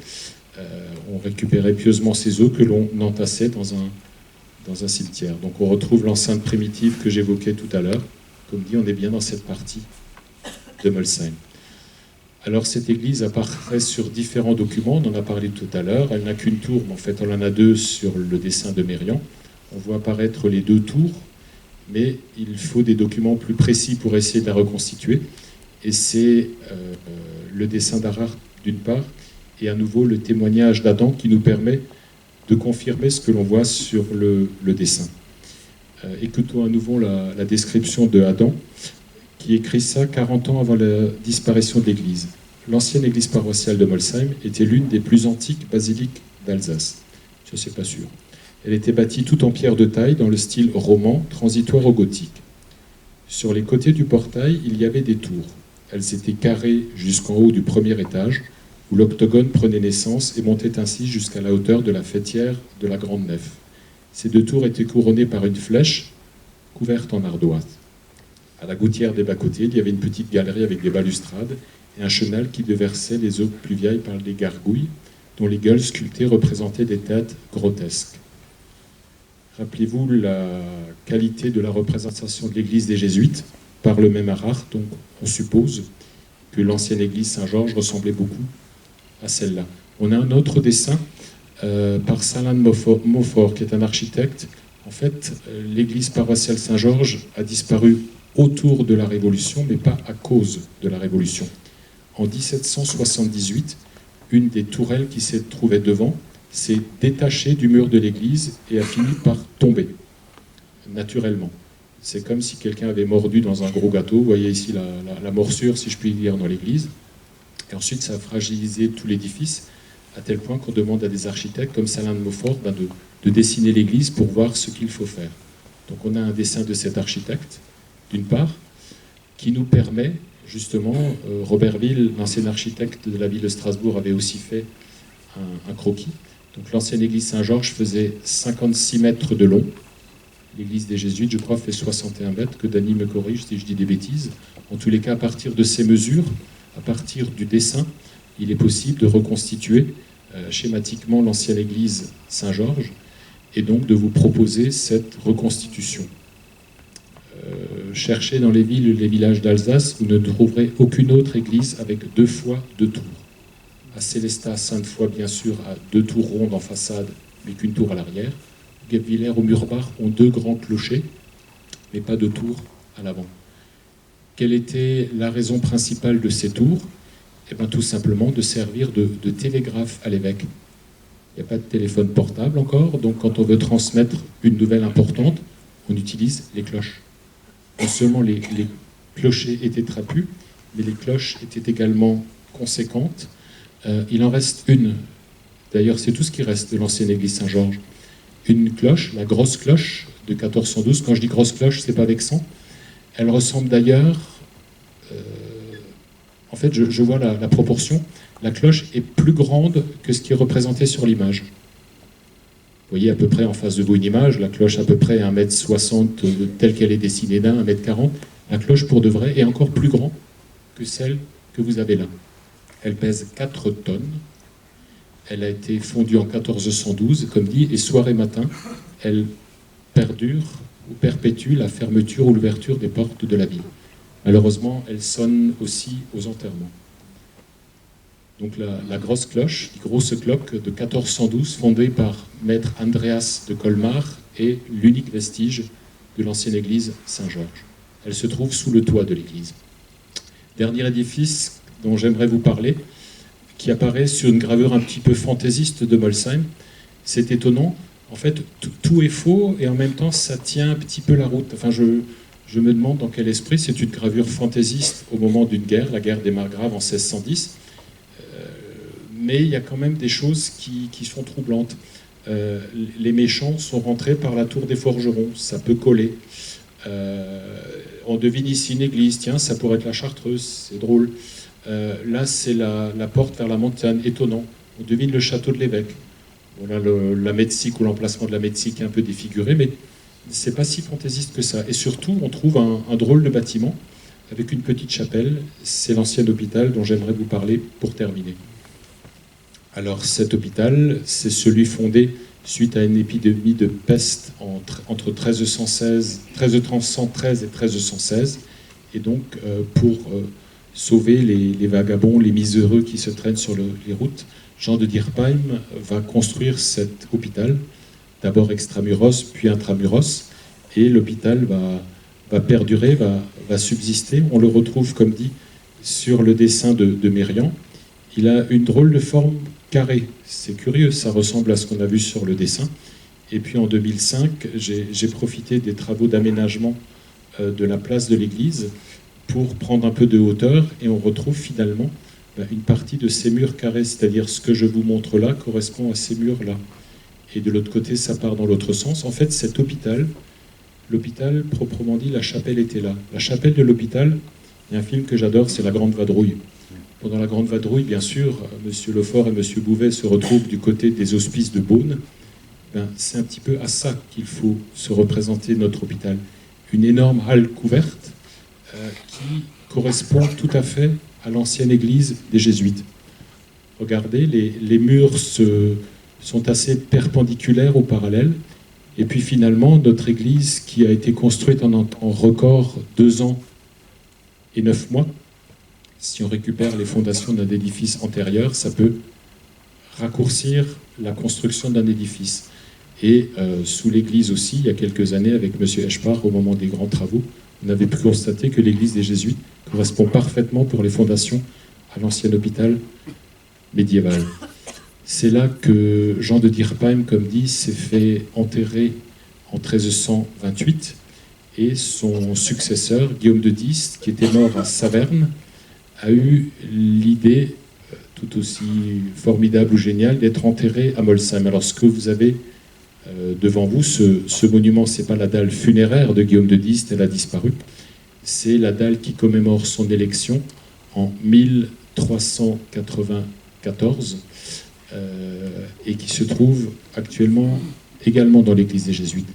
On récupérait pieusement ces eaux que l'on entassait dans un cimetière. Donc on retrouve l'enceinte primitive que j'évoquais tout à l'heure. Comme dit, on est bien dans cette partie de Molsheim. Alors cette église apparaît sur différents documents, on en a parlé tout à l'heure. Elle n'a qu'une tour, mais en fait on en a deux sur le dessin de Mérian. On voit apparaître les deux tours, mais il faut des documents plus précis pour essayer de la reconstituer. Et c'est le dessin d'Arart d'une part, et à nouveau le témoignage d'Adam qui nous permet de confirmer ce que l'on voit sur le dessin. Écoutons à nouveau la description de Adam, qui écrit ça 40 ans avant la disparition de l'église. L'ancienne église paroissiale de Molsheim était l'une des plus antiques basiliques d'Alsace. Je ne suis pas sûr. Elle était bâtie tout en pierre de taille dans le style roman, transitoire au gothique. Sur les côtés du portail, il y avait des tours. Elles étaient carrées jusqu'en haut du premier étage, où l'octogone prenait naissance et montait ainsi jusqu'à la hauteur de la faîtière de la grande nef. Ces deux tours étaient couronnées par une flèche couverte en ardoise. À la gouttière des bas-côtés, il y avait une petite galerie avec des balustrades et un chenal qui déversait les eaux pluviales par des gargouilles, dont les gueules sculptées représentaient des têtes grotesques. Rappelez-vous la qualité de la représentation de l'église des Jésuites par le même Arart, donc on suppose que l'ancienne église Saint-Georges ressemblait beaucoup à celle-là. On a un autre dessin par Salan Moffort, qui est un architecte. En fait, l'église paroissiale Saint-Georges a disparu autour de la Révolution, mais pas à cause de la Révolution. En 1778, une des tourelles qui s'est trouvée devant s'est détachée du mur de l'église et a fini par tomber, naturellement. C'est comme si quelqu'un avait mordu dans un gros gâteau. Vous voyez ici la morsure, si je puis dire, dans l'église. Et ensuite, ça a fragilisé tout l'édifice, à tel point qu'on demande à des architectes, comme Salin de Montfort, de dessiner l'église pour voir ce qu'il faut faire. Donc on a un dessin de cet architecte, d'une part, qui nous permet, justement, Robert Ville, l'ancien architecte de la ville de Strasbourg, avait aussi fait un croquis. Donc l'ancienne église Saint-Georges faisait 56 mètres de long. L'église des Jésuites, je crois, fait 61 mètres, que Dany me corrige si je dis des bêtises. En tous les cas, à partir de ces mesures, à partir du dessin, il est possible de reconstituer schématiquement l'ancienne église Saint-Georges et donc de vous proposer cette reconstitution. Cherchez dans les villes et les villages d'Alsace, vous ne trouverez aucune autre église avec 2 fois 2 tours. À Célestat, Sainte-Foy, bien sûr, a 2 tours rondes en façade, mais qu'une tour à l'arrière. Guebwiller ou Murbach ont 2 grands clochers, mais pas de tour à l'avant. Quelle était la raison principale de ces tours? Eh bien, tout simplement de servir de télégraphe à l'évêque. Il n'y a pas de téléphone portable encore, donc quand on veut transmettre une nouvelle importante, on utilise les cloches. Non seulement les clochers étaient trapus, mais les cloches étaient également conséquentes. Il en reste une. D'ailleurs, c'est tout ce qui reste de l'ancienne église Saint-Georges. Une cloche, la grosse cloche de 1412. Quand je dis grosse cloche, c'est pas vexant. Elle ressemble d'ailleurs... en fait, je vois la proportion. La cloche est plus grande que ce qui est représenté sur l'image. Vous voyez à peu près en face de vous une image, la cloche à peu près 1,60 m telle qu'elle est dessinée là, 1,40 m. La cloche pour de vrai est encore plus grande que celle que vous avez là. Elle pèse 4 tonnes. Elle a été fondue en 1412, comme dit, et soir et matin, elle perdure ou perpétue la fermeture ou l'ouverture des portes de la ville. Malheureusement, elle sonne aussi aux enterrements. Donc la grosse cloche, la grosse cloque de 1412, fondée par maître Andreas de Colmar, est l'unique vestige de l'ancienne église Saint-Georges. Elle se trouve sous le toit de l'église. Dernier édifice dont j'aimerais vous parler, qui apparaît sur une gravure un petit peu fantaisiste de Molsheim. C'est étonnant. En fait, tout est faux et en même temps, ça tient un petit peu la route. Enfin, je me demande dans quel esprit. C'est une gravure fantaisiste au moment d'une guerre, la guerre des Margraves en 1610. Mais il y a quand même des choses qui sont troublantes. Les méchants sont rentrés par la tour des forgerons. Ça peut coller. On devine ici une église. Tiens, ça pourrait être la Chartreuse. C'est drôle. Là, c'est la porte vers la montagne. Étonnant. On devine le château de l'évêque. Voilà la Metzig ou l'emplacement de la Metzig un peu défiguré, mais c'est pas si fantaisiste que ça. Et surtout, on trouve un drôle de bâtiment avec une petite chapelle. C'est l'ancien hôpital dont j'aimerais vous parler pour terminer. Alors, cet hôpital, c'est celui fondé suite à une épidémie de peste entre 1313 et 1316, et donc pour sauver les vagabonds, les miséreux qui se traînent sur les routes, Jean de Dierpheim va construire cet hôpital, d'abord extramuros, puis intramuros, et l'hôpital va perdurer, va subsister. On le retrouve, comme dit, sur le dessin de Mérian. Il a une drôle de forme carrée. C'est curieux, ça ressemble à ce qu'on a vu sur le dessin. Et puis en 2005, j'ai profité des travaux d'aménagement de la place de l'église pour prendre un peu de hauteur, et on retrouve finalement une partie de ces murs carrés, c'est-à-dire ce que je vous montre là correspond à ces murs-là. Et de l'autre côté, ça part dans l'autre sens. En fait, cet hôpital, l'hôpital, proprement dit, la chapelle était là. La chapelle de l'hôpital, il y a un film que j'adore, c'est La Grande Vadrouille. Pendant La Grande Vadrouille, bien sûr, M. Lefort et M. Bouvet se retrouvent du côté des hospices de Beaune. C'est un petit peu à ça qu'il faut se représenter notre hôpital. Une énorme halle couverte qui correspond tout à fait à l'ancienne église des Jésuites. Regardez, les murs sont assez perpendiculaires au parallèle. Et puis finalement, notre église, qui a été construite en record 2 ans et 9 mois, si on récupère les fondations d'un édifice antérieur, ça peut raccourcir la construction d'un édifice. Et sous l'église aussi, il y a quelques années, avec M. Eschpar, au moment des grands travaux, on avait pu constater que l'église des Jésuites correspond parfaitement pour les fondations à l'ancien hôpital médiéval. C'est là que Jean de Dierpheim, comme dit, s'est fait enterrer en 1328 et son successeur, Guillaume de Diest, qui était mort à Saverne, a eu l'idée tout aussi formidable ou géniale d'être enterré à Molsheim. Alors ce que vous avez devant vous, ce monument, c'est pas la dalle funéraire de Guillaume de Diest, elle a disparu. C'est la dalle qui commémore son élection en 1394 et qui se trouve actuellement également dans l'église des Jésuites,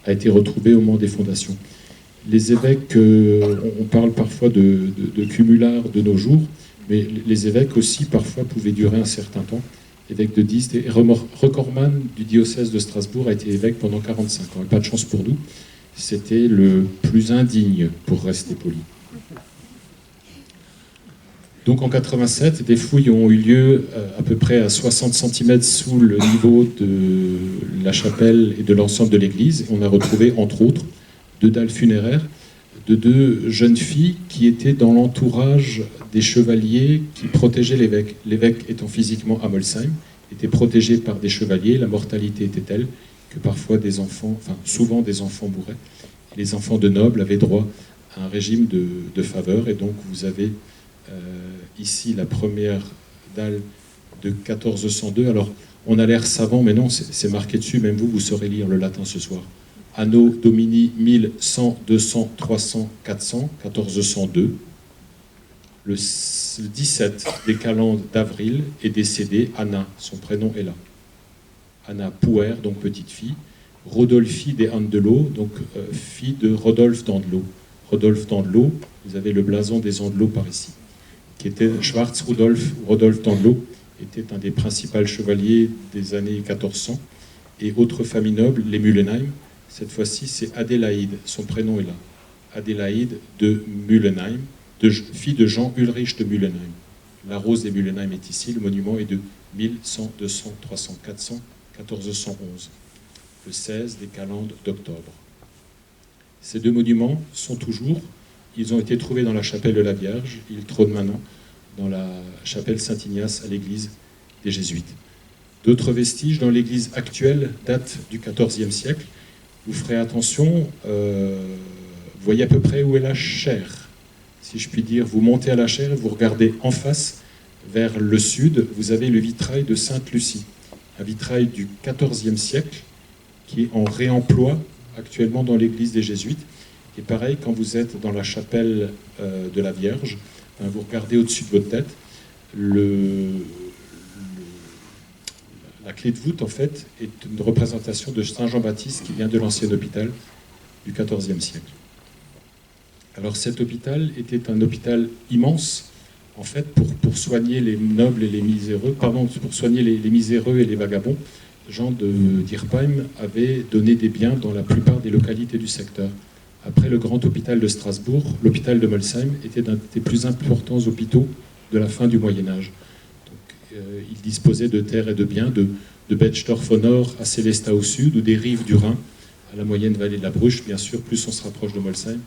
a été retrouvée au moment des fondations. Les évêques, on parle parfois de cumulard de nos jours, mais les évêques aussi parfois pouvaient durer un certain temps. Évêque de Diest et recordman du diocèse de Strasbourg a été évêque pendant 45 ans. Et pas de chance pour nous, c'était le plus indigne, pour rester poli. Donc en 87, des fouilles ont eu lieu à peu près à 60 cm sous le niveau de la chapelle et de l'ensemble de l'église. On a retrouvé, entre autres, 2 dalles funéraires de 2 jeunes filles qui étaient dans l'entourage des chevaliers qui protégeaient l'évêque. L'évêque étant physiquement à Molsheim, était protégé par des chevaliers. La mortalité était telle que parfois des enfants, enfin souvent des enfants mouraient. Et les enfants de nobles avaient droit à un régime de faveur. Et donc vous avez ici la première dalle de 1402. Alors on a l'air savant, mais non, c'est marqué dessus. Même vous saurez lire le latin ce soir. Anno Domini 1100, 200, 300, 400, 1402. Le 17 des calendes d'avril est décédée Anna, son prénom est là. Anna Pouer, donc petite fille. Rodolphe des Andelot, donc fille de Rodolphe d'Andelot. Rodolphe d'Andelot, vous avez le blason des Andelot par ici, qui était Schwarz Rodolphe d'Andelot, était un des principaux chevaliers des années 1400. Et autre famille noble, les Mullenheim. Cette fois-ci, c'est Adélaïde, son prénom est là. Adélaïde de Mullenheim, fille de Jean Ulrich de Mullenheim. La rose des Mullenheim est ici, le monument est de 1100, 200, 300, 400, 1411, le 16 des calendes d'octobre. Ces 2 monuments sont toujours, ils ont été trouvés dans la chapelle de la Vierge, ils trônent maintenant dans la chapelle Saint-Ignace à l'église des Jésuites. D'autres vestiges dans l'église actuelle datent du XIVe siècle. Vous ferez attention, vous voyez à peu près où est la chaire. Si je puis dire, vous montez à la chaire et vous regardez en face, vers le sud, vous avez le vitrail de Sainte-Lucie. Un vitrail du XIVe siècle qui est en réemploi actuellement dans l'église des Jésuites. Et pareil, quand vous êtes dans la chapelle de la Vierge, vous regardez au-dessus de votre tête, la clé de voûte, en fait, est une représentation de Saint Jean-Baptiste qui vient de l'ancien hôpital du XIVe siècle. Alors cet hôpital était un hôpital immense, en fait, pour soigner les nobles et les miséreux, pour soigner les miséreux et les vagabonds. Jean de Dierpheim avait donné des biens dans la plupart des localités du secteur. Après le grand hôpital de Strasbourg, l'hôpital de Molsheim était un des plus importants hôpitaux de la fin du Moyen-Âge. Il disposait de terres et de biens, de Betzdorf au nord à Sélestat au sud, ou des rives du Rhin à la moyenne vallée de la Bruche. Bien sûr, plus on se rapproche de Molsheim,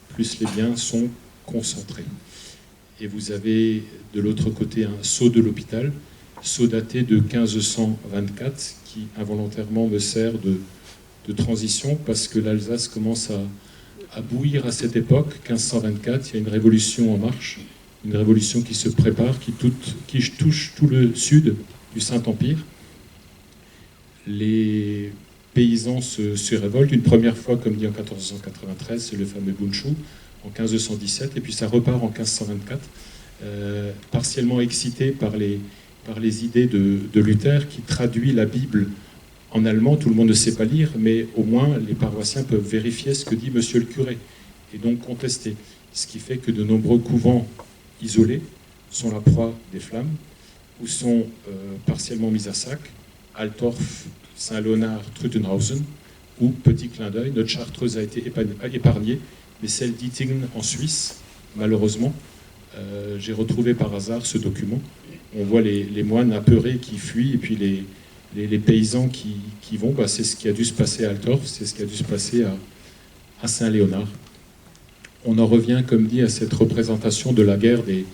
plus les biens sont concentrés. Et vous avez de l'autre côté un sceau de l'hôpital, sceau daté de 1524, qui involontairement me sert de transition, parce que l'Alsace commence à bouillir à cette époque, 1524, il y a une révolution en marche, une révolution qui se prépare, qui touche tout le sud du Saint-Empire. Les paysans se révoltent. Une première fois, comme dit en 1493, c'est le fameux Bundschuh, en 1517, et puis ça repart en 1524, partiellement excité par les idées de Luther, qui traduit la Bible en allemand. Tout le monde ne sait pas lire, mais au moins les paroissiens peuvent vérifier ce que dit monsieur le curé, et donc contester. Ce qui fait que de nombreux couvents isolés sont la proie des flammes, ou sont partiellement mis à sac. Altorf, Saint-Léonard, Truttenhausen, ou, petit clin d'œil, notre chartreuse a été épargnée, mais celle d'Ittingen en Suisse, malheureusement, j'ai retrouvé par hasard ce document. On voit les moines apeurés qui fuient, et puis les paysans qui vont. C'est ce qui a dû se passer à Altorf, c'est ce qui a dû se passer à Saint-Léonard. on en revient, comme dit, à cette représentation de la guerre des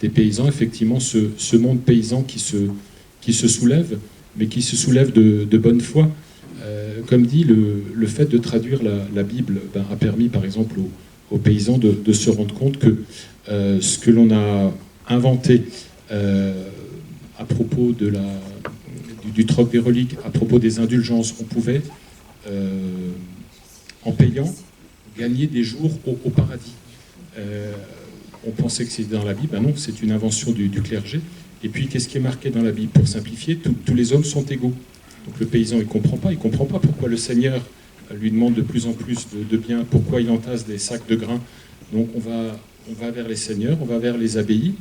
paysans. Effectivement, ce monde paysan qui se soulève, mais qui se soulève de bonne foi. Comme dit, le fait de traduire la Bible a permis, par exemple, aux paysans de se rendre compte que ce que l'on a inventé à propos du troc des reliques, à propos des indulgences, on pouvait, en payant, gagner des jours au paradis. On pensait que c'était dans la Bible, ben non, c'est une invention du clergé. Et puis, qu'est-ce qui est marqué dans la Bible? Pour simplifier, tous les hommes sont égaux. Donc le paysan, il ne comprend pas pourquoi le Seigneur lui demande de plus en plus de biens, pourquoi il entasse des sacs de grains. Donc on va vers les seigneurs, on va vers les abbayes,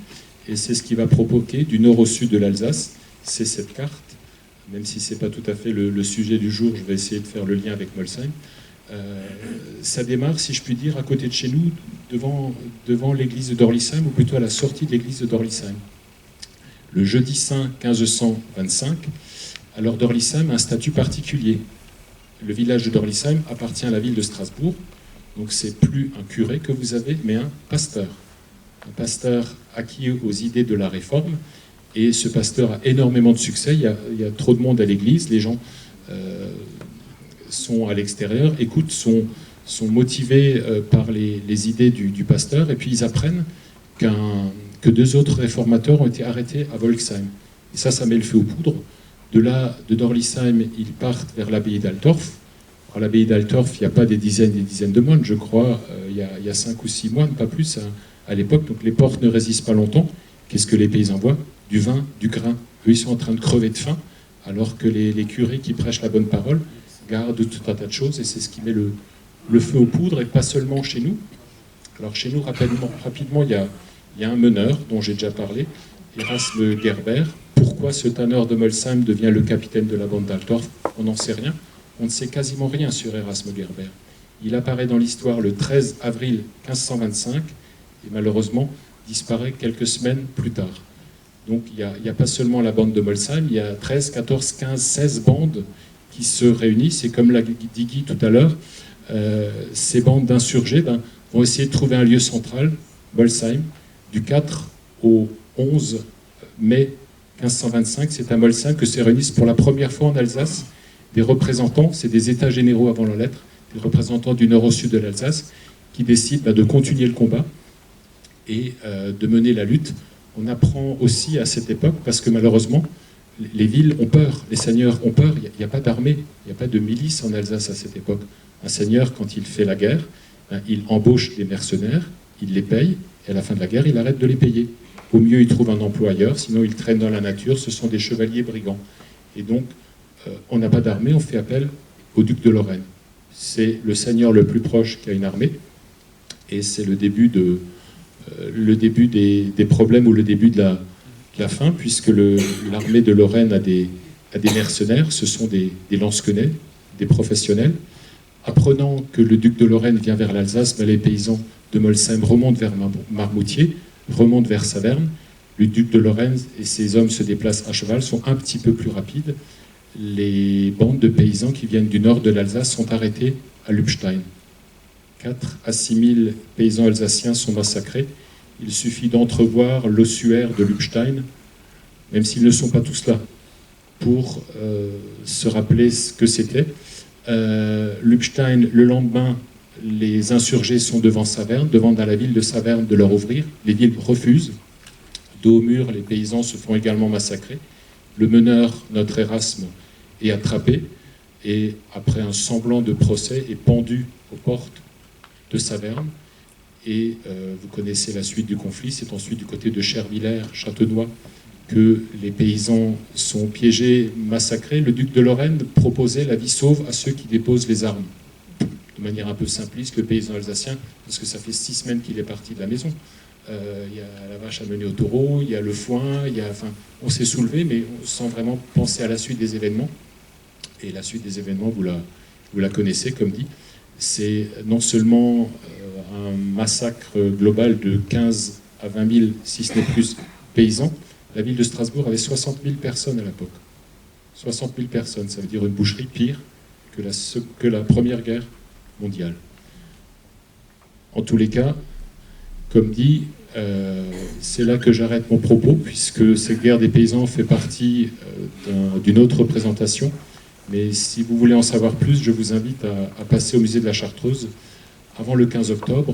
et c'est ce qui va provoquer du nord au sud de l'Alsace, c'est cette carte, même si ce n'est pas tout à fait le sujet du jour, je vais essayer de faire le lien avec Molsheim. Ça démarre, si je puis dire, à côté de chez nous, devant l'église de Dorlisheim, ou plutôt à la sortie de l'église de Dorlisheim. Le jeudi saint 1525, alors Dorlisheim a un statut particulier. Le village de Dorlisheim appartient à la ville de Strasbourg, donc c'est plus un curé que vous avez, mais un pasteur. Un pasteur acquis aux idées de la réforme, et ce pasteur a énormément de succès. Il y a trop de monde à l'église, les gens sont à l'extérieur, écoutent, sont motivés par les idées du pasteur, et puis ils apprennent que 2 autres réformateurs ont été arrêtés à Volksheim. Et ça met le feu aux poudres. De là, de Dorlisheim, ils partent vers l'abbaye d'Altorf. Alors l'abbaye d'Altorf, il n'y a pas des dizaines et des dizaines de moines, je crois, il y a 5 ou 6 moines, pas plus, à l'époque, donc les portes ne résistent pas longtemps. Qu'est-ce que les paysans voient? Du vin, du grain. Eux, ils sont en train de crever de faim, alors que les curés qui prêchent la bonne parole gardent tout un tas de choses, et c'est ce qui met le feu aux poudres, et pas seulement chez nous. Alors chez nous, rapidement, il y a un meneur, dont j'ai déjà parlé, Erasme Gerber. Pourquoi ce tanneur de Molsheim devient le capitaine de la bande d'Altorf? On n'en sait rien. On ne sait quasiment rien sur Erasme Gerber. Il apparaît dans l'histoire le 13 avril 1525 et malheureusement disparaît quelques semaines plus tard. Donc il n'y a pas seulement la bande de Molsheim, il y a 13, 14, 15, 16 bandes qui se réunissent. Et comme l'a dit Guy tout à l'heure, ces bandes d'insurgés vont essayer de trouver un lieu central, Molsheim, du 4 au 11 mai 1525. C'est à Molsheim que se réunissent pour la première fois en Alsace des représentants, c'est des états généraux avant la lettre, des représentants du nord au sud de l'Alsace, qui décident de continuer le combat et de mener la lutte. On apprend aussi à cette époque, parce que malheureusement, les villes ont peur, les seigneurs ont peur, il n'y a pas d'armée, il n'y a pas de milice en Alsace à cette époque. Un seigneur, quand il fait la guerre, il embauche des mercenaires, il les paye, et à la fin de la guerre, il arrête de les payer. Au mieux, il trouve un emploi ailleurs, sinon il traîne dans la nature, ce sont des chevaliers brigands. Et donc, on n'a pas d'armée, on fait appel au duc de Lorraine. C'est le seigneur le plus proche qui a une armée, et c'est le début des problèmes, ou le début de la fin, puisque l'armée de Lorraine a des mercenaires, ce sont des lansquenets, des professionnels. Apprenant que le duc de Lorraine vient vers l'Alsace, les paysans de Molsheim remontent vers Marmoutier, remontent vers Saverne. Le duc de Lorraine et ses hommes se déplacent à cheval, sont un petit peu plus rapides. Les bandes de paysans qui viennent du nord de l'Alsace sont arrêtés à Lubstein. 4 à 6 000 paysans alsaciens sont massacrés. Il suffit d'entrevoir l'ossuaire de Lubstein, même s'ils ne sont pas tous là, pour se rappeler ce que c'était. Lubstein, le lendemain, les insurgés sont devant Saverne, demandent à la ville de Saverne de leur ouvrir. Les villes refusent. Dos au mur, les paysans se font également massacrer. Le meneur, notre Erasme, est attrapé et, après un semblant de procès, est pendu aux portes de Saverne. Et vous connaissez la suite du conflit. C'est ensuite du côté de Chervillers, Châtenois, que les paysans sont piégés, massacrés. Le duc de Lorraine proposait la vie sauve à ceux qui déposent les armes. De manière un peu simpliste, le paysan alsacien, parce que ça fait 6 semaines qu'il est parti de la maison. Il y a la vache à mener au taureau, il y a le foin, on s'est soulevé, mais sans vraiment penser à la suite des événements. Et la suite des événements, vous la connaissez, comme dit. C'est non seulement un massacre global de 15 à 20 000, si ce n'est plus, paysans. La ville de Strasbourg avait 60 000 personnes à l'époque. 60 000 personnes, ça veut dire une boucherie pire que la Première Guerre mondiale. En tous les cas, comme dit, c'est là que j'arrête mon propos, puisque cette guerre des paysans fait partie d'une autre présentation. Mais si vous voulez en savoir plus, je vous invite à passer au musée de la Chartreuse avant le 15 octobre.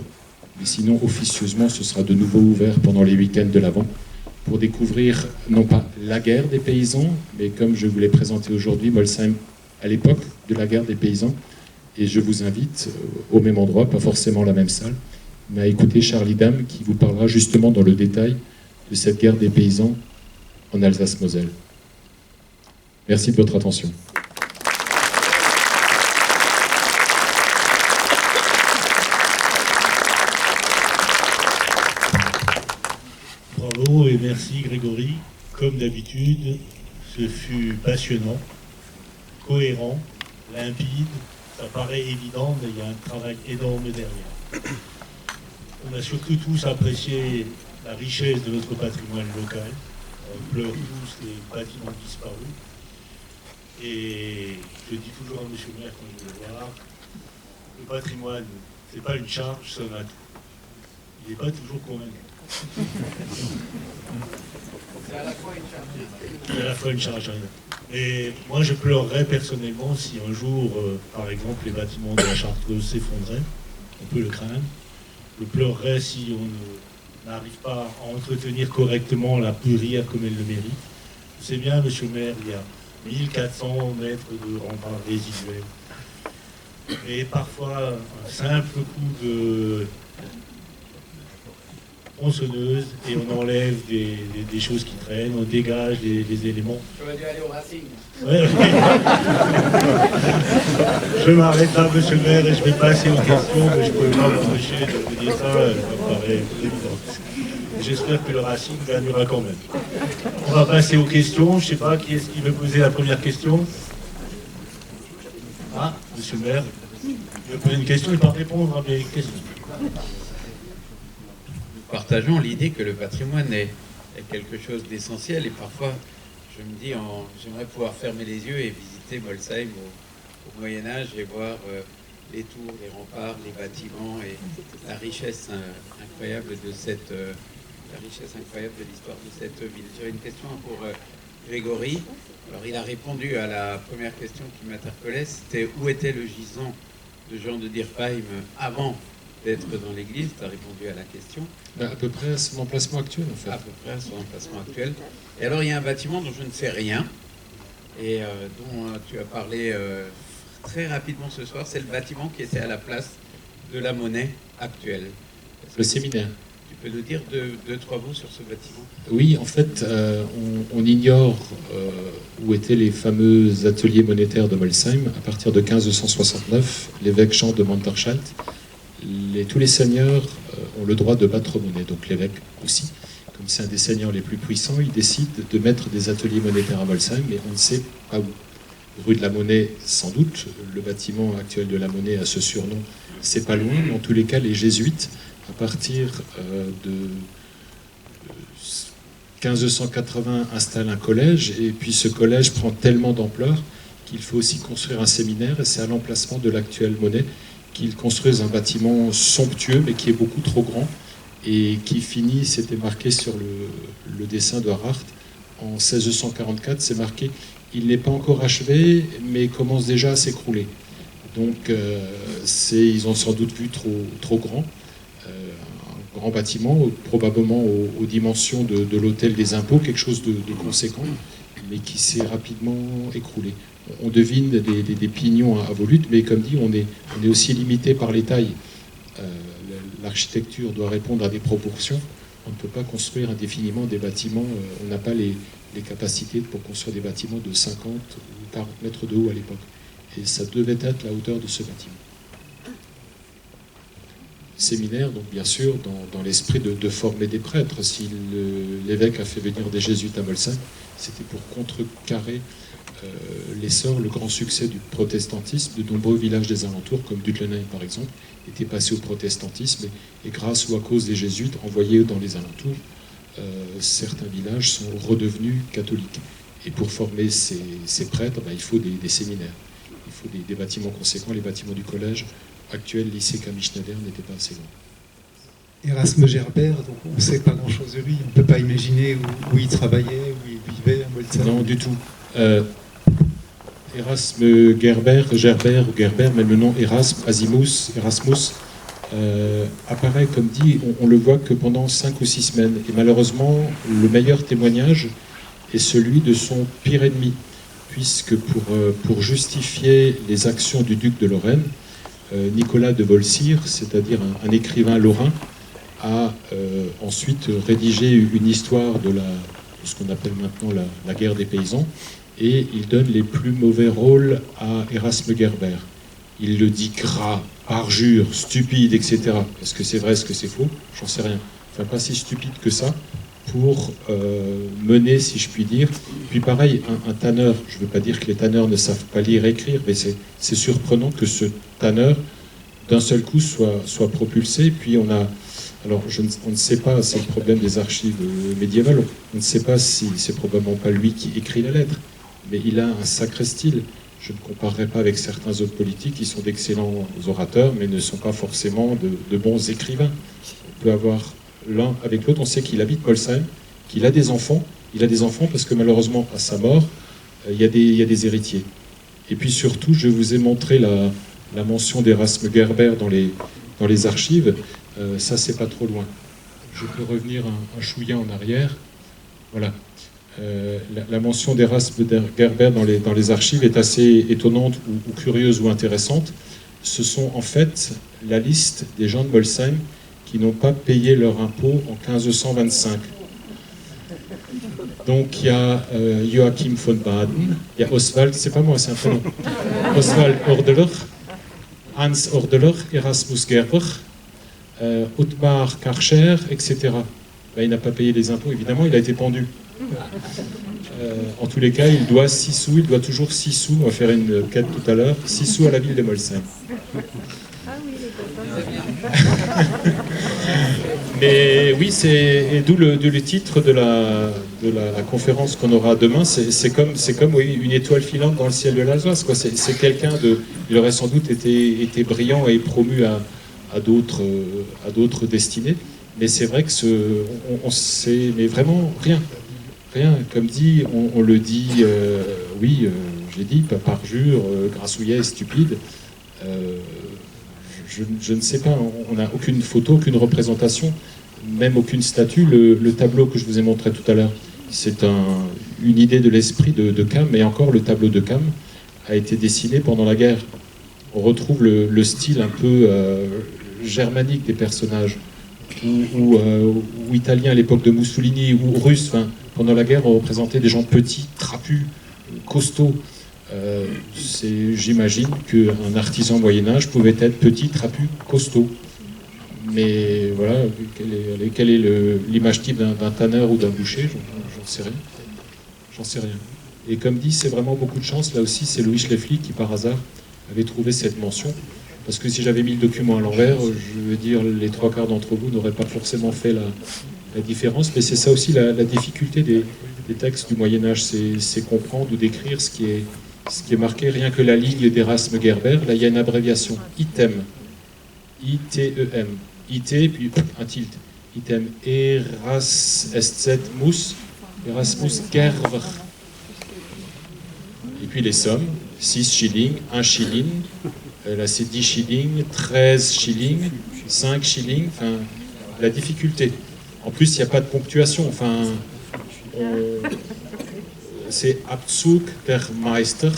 Mais sinon, officieusement, ce sera de nouveau ouvert pendant les week-ends de l'Avent pour découvrir non pas la guerre des paysans, mais comme je vous l'ai présenté aujourd'hui, Molsheim à l'époque de la guerre des paysans. Et je vous invite au même endroit, pas forcément la même salle, mais à écouter Charlie Dame qui vous parlera justement dans le détail de cette guerre des paysans en Alsace-Moselle. Merci de votre attention. Bravo et merci Grégory. Comme d'habitude, ce fut passionnant, cohérent, limpide. Ça paraît évident, mais il y a un travail énorme derrière. On a surtout tous apprécié la richesse de notre patrimoine local. On pleure tous les bâtiments disparus. Et je dis toujours à M. le maire quand je vais le voir, le patrimoine, c'est pas une charge, c'est un atout. Il n'est pas toujours convaincu. C'est à la fois une charge. C'est à la fois une charge. Et moi, je pleurerais personnellement si un jour, par exemple, les bâtiments de la Chartreuse s'effondraient. On peut le craindre. Je pleurerais si on n'arrive pas à entretenir correctement la Bruyère comme elle le mérite. Vous savez bien, monsieur le maire, il y a 1400 mètres de remparts résiduels. Et parfois, un simple coup de tronçonneuse et on enlève des choses qui traînent, on dégage des éléments. J'aurais dû aller au Racing. Ouais. Je m'arrête là, monsieur le maire, et je vais passer aux questions, mais je ne peux pas m'empêcher de vous dire ça, ça me paraît évident. J'espère que le Racing gagnera quand même. On va passer aux questions. Je ne sais pas qui est-ce qui veut poser la première question. Ah, monsieur le maire, il veut poser une question, il va répondre à mes questions. Partageons l'idée que le patrimoine est quelque chose d'essentiel et parfois je me dis j'aimerais pouvoir fermer les yeux et visiter Molsheim au Moyen-Âge et voir les tours, les remparts, les bâtiments et la richesse incroyable de l'histoire de cette ville. J'ai une question pour Grégory. Alors il a répondu à la première question qui m'interpellait, c'était où était le gisant de Jean de Dierpheim avant d'être dans l'église. Tu as répondu à la question. À peu près à son emplacement actuel, en fait. À peu près à son emplacement actuel. Et alors, il y a un bâtiment dont je ne sais rien, et dont tu as parlé très rapidement ce soir. C'est le bâtiment qui était à la place de la monnaie actuelle. Le séminaire. Tu peux nous dire deux, trois mots sur ce bâtiment? Oui, en fait, on ignore où étaient les fameux ateliers monétaires de Molsheim. À partir de 1569, l'évêque Jean de Manterschalt, tous les seigneurs ont le droit de battre monnaie, donc l'évêque aussi. Comme c'est un des seigneurs les plus puissants, il décide de mettre des ateliers monétaires à Molsheim, mais on ne sait pas où. Rue de la Monnaie, sans doute, le bâtiment actuel de la Monnaie a ce surnom, c'est pas loin, mais en tous les cas, les jésuites, à partir de 1580, installent un collège, et puis ce collège prend tellement d'ampleur qu'il faut aussi construire un séminaire, et c'est à l'emplacement de l'actuelle Monnaie qu'ils construisent un bâtiment somptueux, mais qui est beaucoup trop grand, et qui finit, c'était marqué sur le dessin de Harart, en 1644, c'est marqué « Il n'est pas encore achevé, mais commence déjà à s'écrouler ». Donc, ils ont sans doute vu trop grand, un grand bâtiment, probablement aux dimensions de l'hôtel des impôts, quelque chose de conséquent, mais qui s'est rapidement écroulé. On devine des pignons à volutes, mais comme dit, on est aussi limité par les tailles. L'architecture doit répondre à des proportions. On ne peut pas construire indéfiniment des bâtiments. On n'a pas les capacités pour construire des bâtiments de 50 ou 40 mètres de haut à l'époque. Et ça devait être la hauteur de ce bâtiment. Séminaire, donc bien sûr, dans l'esprit de former des prêtres. Si l'évêque a fait venir des jésuites à Molsheim, c'était pour contrecarrer l'essor, le grand succès du protestantisme. De nombreux villages des alentours, comme Dutlenheim par exemple, étaient passés au protestantisme et grâce ou à cause des jésuites envoyés dans les alentours, certains villages sont redevenus catholiques. Et pour former ces prêtres, il faut des séminaires, il faut des bâtiments conséquents. Les bâtiments du collège actuel, lycée Camille Schneider, n'étaient pas assez grands. Erasme Gerbert, donc on ne sait pas grand-chose de lui, on ne peut pas imaginer où il travaillait, où il vivait à Molsheim. Non, du tout. Erasme Gerbert, mais le nom Erasmus, apparaît, comme dit, on le voit que pendant 5 ou 6 semaines. Et malheureusement, le meilleur témoignage est celui de son pire ennemi, puisque pour justifier les actions du duc de Lorraine, Nicolas de Volsire, c'est-à-dire un écrivain lorrain, a ensuite rédigé une histoire de ce qu'on appelle maintenant la guerre des paysans, et il donne les plus mauvais rôles à Erasme Gerbert. Il le dit gras, parjure, stupide, etc. Est-ce que c'est vrai, est-ce que c'est faux? J'en sais rien. Enfin, pas si stupide que ça pour mener, si je puis dire. Puis pareil, un tanneur, je ne veux pas dire que les tanneurs ne savent pas lire et écrire, mais c'est surprenant que ce tanneur, d'un seul coup, soit propulsé. Puis alors on ne sait pas, c'est le problème des archives médiévales, on ne sait pas si c'est probablement pas lui qui écrit la lettre, mais il a un sacré style. Je ne comparerai pas avec certains autres politiques qui sont d'excellents orateurs, mais ne sont pas forcément de bons écrivains. On peut avoir l'un avec l'autre. On sait qu'il habite Molsheim, qu'il a des enfants. Il a des enfants parce que malheureusement, à sa mort, il y a des héritiers. Et puis surtout, je vous ai montré la mention d'Erasme Gerbert dans les archives. Ça, c'est pas trop loin. Je peux revenir un chouïa en arrière. Voilà. La mention d'Erasme Gerbert dans les archives est assez étonnante ou curieuse ou intéressante. Ce sont en fait la liste des gens de Molsheim qui n'ont pas payé leur impôt en 1525. Donc il y a Joachim von Baden, il y a Oswald, c'est pas moi, c'est un prénom, Oswald Ordeler, Hans Ordeler, Erasmus Gerber, Ottmar Karcher, etc. Ben, il n'a pas payé les impôts, évidemment, il a été pendu. En tous les cas, il doit 6 sous, il doit toujours 6 sous, on va faire une quête tout à l'heure, 6 sous à la ville de Molsheim. Mais oui, et d'où le titre de la conférence qu'on aura demain, c'est comme oui, une étoile filante dans le ciel de l'Alsace. C'est quelqu'un il aurait sans doute été brillant et promu à d'autres destinées, mais c'est vrai que on sait, mais vraiment rien. Comme dit, on le dit, oui, j'ai dit, pas parjure, grassouillet, stupide. Je ne sais pas, on n'a aucune photo, aucune représentation, même aucune statue. Le tableau que je vous ai montré tout à l'heure, c'est une idée de l'esprit de Cam, et encore le tableau de Cam a été dessiné pendant la guerre. On retrouve le style un peu germanique des personnages, ou italien à l'époque de Mussolini, ou russe. Enfin, pendant la guerre, on représentait des gens petits, trapus, costauds. J'imagine qu'un artisan Moyen-Âge pouvait être petit, trapu, costaud. Mais voilà, quelle est l'image type d'un tanneur ou d'un boucher? J'en sais rien. J'en sais rien. Et comme dit, c'est vraiment beaucoup de chance. Là aussi, c'est Louis Schleffli qui, par hasard, avait trouvé cette mention. Parce que si j'avais mis le document à l'envers, je veux dire, les 3/4 d'entre vous n'auraient pas forcément fait la différence. Mais c'est ça aussi la difficulté des textes du Moyen-Âge, c'est comprendre ou décrire ce qui est marqué. Rien que la ligne d'Erasme Gerbert, là il y a une abréviation, ITEM, I-T-E-M, IT, puis un tilt, ITEM, Erasmus Gerber. Et puis les sommes, 6 shillings, 1 shilling, là c'est 10 shillings, 13 shillings, 5 shillings, enfin la difficulté. En plus il n'y a pas de ponctuation, enfin c'est Abzug der Meister,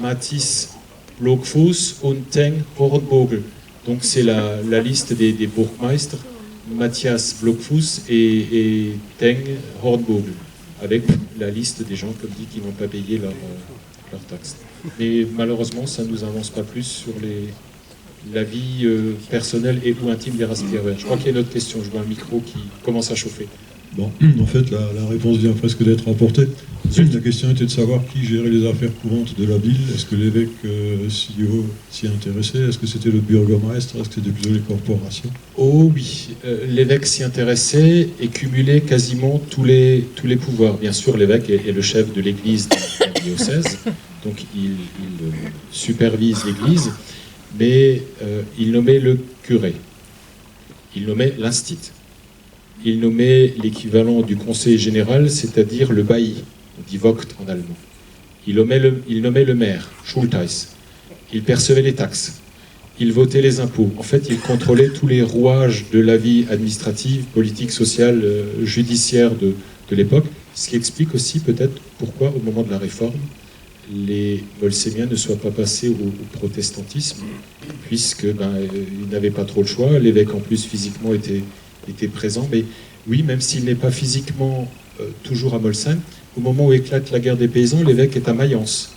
Mathis Blockfuss und Teng Hornbogel. Donc c'est la liste des bourgmeisters, Matthias Blockfuss et Teng Hornbogel, avec la liste des gens, comme dit, qui n'ont pas payé leur taxe. Mais malheureusement, ça ne nous avance pas plus sur la vie personnelle et ou intime d'Erasme Gerbert. Je crois qu'il y a une autre question, je vois un micro qui commence à chauffer. Bon, en fait, la réponse vient presque d'être apportée. La question était de savoir qui gérait les affaires courantes de la ville. Est-ce que l'évêque s'y intéressait? Est-ce que c'était le burgomaestre? Est-ce que c'était plutôt les corporations? Oh oui, l'évêque s'y intéressait et cumulait quasiment tous les pouvoirs. Bien sûr, l'évêque est le chef de l'église du diocèse, donc il supervise l'église, mais il nommait le curé. il nommait l'instit. Il nommait l'équivalent du conseil général, c'est-à-dire le bailli, on dit Vogt en allemand. Il nommait le maire, Schultheiss. Il percevait les taxes. Il votait les impôts. En fait, il contrôlait tous les rouages de la vie administrative, politique, sociale, judiciaire de l'époque. Ce qui explique aussi peut-être pourquoi, au moment de la Réforme, les Molsémiens ne soient pas passés au protestantisme, puisque ils n'avaient pas trop le choix. L'évêque, en plus, physiquement, était présent. Mais oui, même s'il n'est pas physiquement toujours à Molsheim, au moment où éclate la guerre des paysans, l'évêque est à Mayence.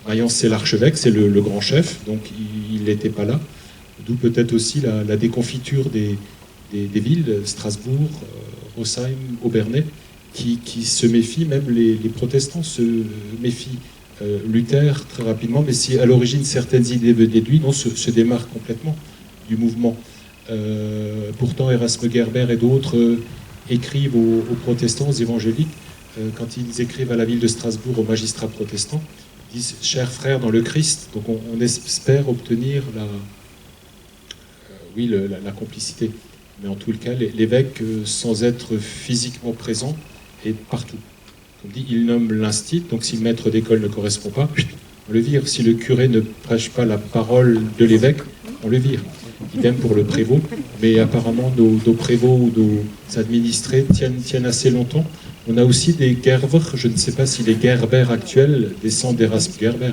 Mayence, c'est l'archevêque, c'est le grand chef, donc il n'était pas là. D'où peut-être aussi la déconfiture des villes, Strasbourg, Rosheim, Obernai, qui se méfient, même les protestants se méfient. Luther, très rapidement, mais si à l'origine certaines idées venaient de lui, non, se démarquent complètement du mouvement. Pourtant, Erasme Gerber et d'autres écrivent aux protestants, aux évangéliques, quand ils écrivent à la ville de Strasbourg aux magistrats protestants, ils disent « chers frères dans le Christ », donc on espère obtenir la complicité. Mais en tout cas, l'évêque, sans être physiquement présent, est partout. Comme dit, il nomme l'instit, donc si le maître d'école ne correspond pas, on le vire. Si le curé ne prêche pas la parole de l'évêque, on le vire. Idem pour le prévôt, mais apparemment nos prévôts ou nos administrés tiennent assez longtemps. On a aussi des Gerber, je ne sais pas si les Gerber actuels descendent d'Erasme Gerber.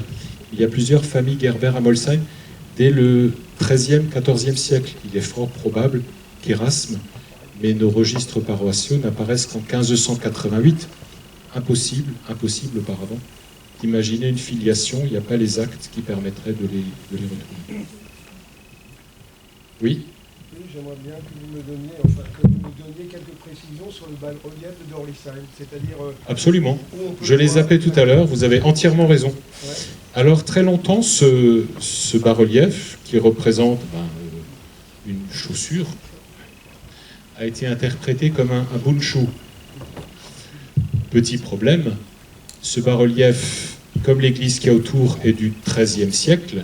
Il y a plusieurs familles Gerber à Molsheim dès le XIIIe, XIVe siècle. Il est fort probable qu'Erasme, mais nos registres paroissiaux n'apparaissent qu'en 1588. Impossible auparavant, d'imaginer une filiation, il n'y a pas les actes qui permettraient de les retrouver. Oui. Oui, j'aimerais bien que vous me donniez quelques précisions sur le bas-relief de Dorlisheim, c'est-à-dire... Absolument. Je l'ai zappé tout à l'heure, vous avez entièrement raison. Ouais. Alors, très longtemps, ce bas-relief, qui représente une chaussure, a été interprété comme un bunchū. Petit problème, ce bas-relief, comme l'église qui est autour, est du XIIIe siècle,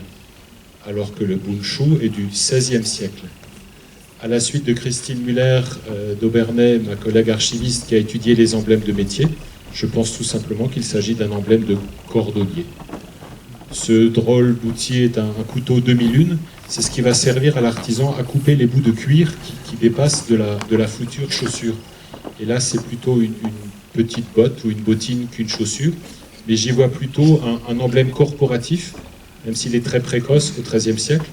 alors que le bunchū est du XVIe siècle. À la suite de Christine Müller d'Obernai, ma collègue archiviste qui a étudié les emblèmes de métier, je pense tout simplement qu'il s'agit d'un emblème de cordonnier. Ce drôle boutier est un couteau demi-lune, c'est ce qui va servir à l'artisan à couper les bouts de cuir qui dépassent de la future chaussure. Et là, c'est plutôt une petite botte ou une bottine qu'une chaussure, mais j'y vois plutôt un emblème corporatif, même s'il est très précoce au XIIIe siècle,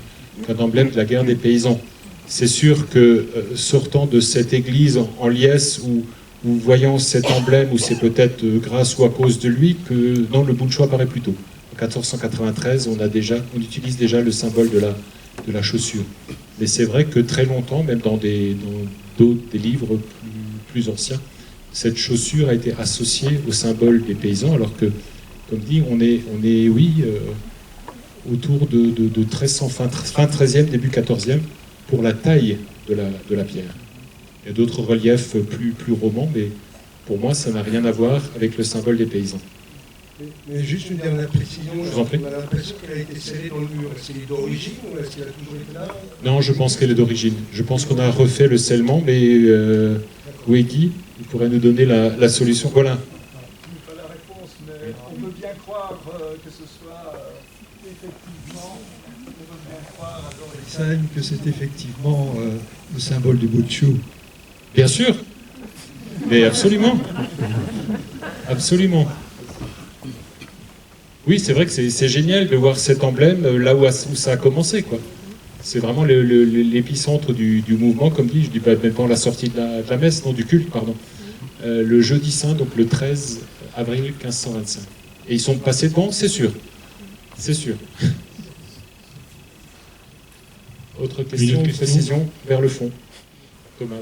qu'un emblème de la guerre des paysans. C'est sûr que sortant de cette église en liesse ou voyant cet emblème, ou c'est peut-être grâce ou à cause de lui, que non, le bunchū apparaît plus tôt. En 1493, on utilise déjà le symbole de la chaussure. Mais c'est vrai que très longtemps, même dans des livres plus anciens, cette chaussure a été associée au symbole des paysans, alors que, comme dit, on est autour de 1300, fin 13e, début 14e, pour la taille de la pierre. Il y a d'autres reliefs plus romans, mais pour moi, ça n'a rien à voir avec le symbole des paysans. Mais juste une dernière précision, je vous en prie. On a l'impression qu'elle a été scellée dans le mur. Est-ce qu'elle est d'origine ou est-ce qu'elle a toujours été là? Non, je pense qu'elle est d'origine. Je pense qu'on a refait le scellement, mais où est Guy? Il pourrait nous donner la solution. Voilà. Pas la réponse, mais on peut bien croire que ce soit effectivement, on peut bien croire à Dorlisheim que c'est effectivement le symbole du bunchū. Bien sûr, mais absolument. Absolument. Oui, c'est vrai que c'est génial de voir cet emblème là où ça a commencé, quoi. C'est vraiment l'épicentre du mouvement, comme dit, je dis pas même pas la sortie de la messe, non, du culte, pardon. Le jeudi saint, donc le 13 avril 1525. Et ils sont passés devant, c'est sûr. C'est sûr. Autre question, précision, vers le fond. Thomas.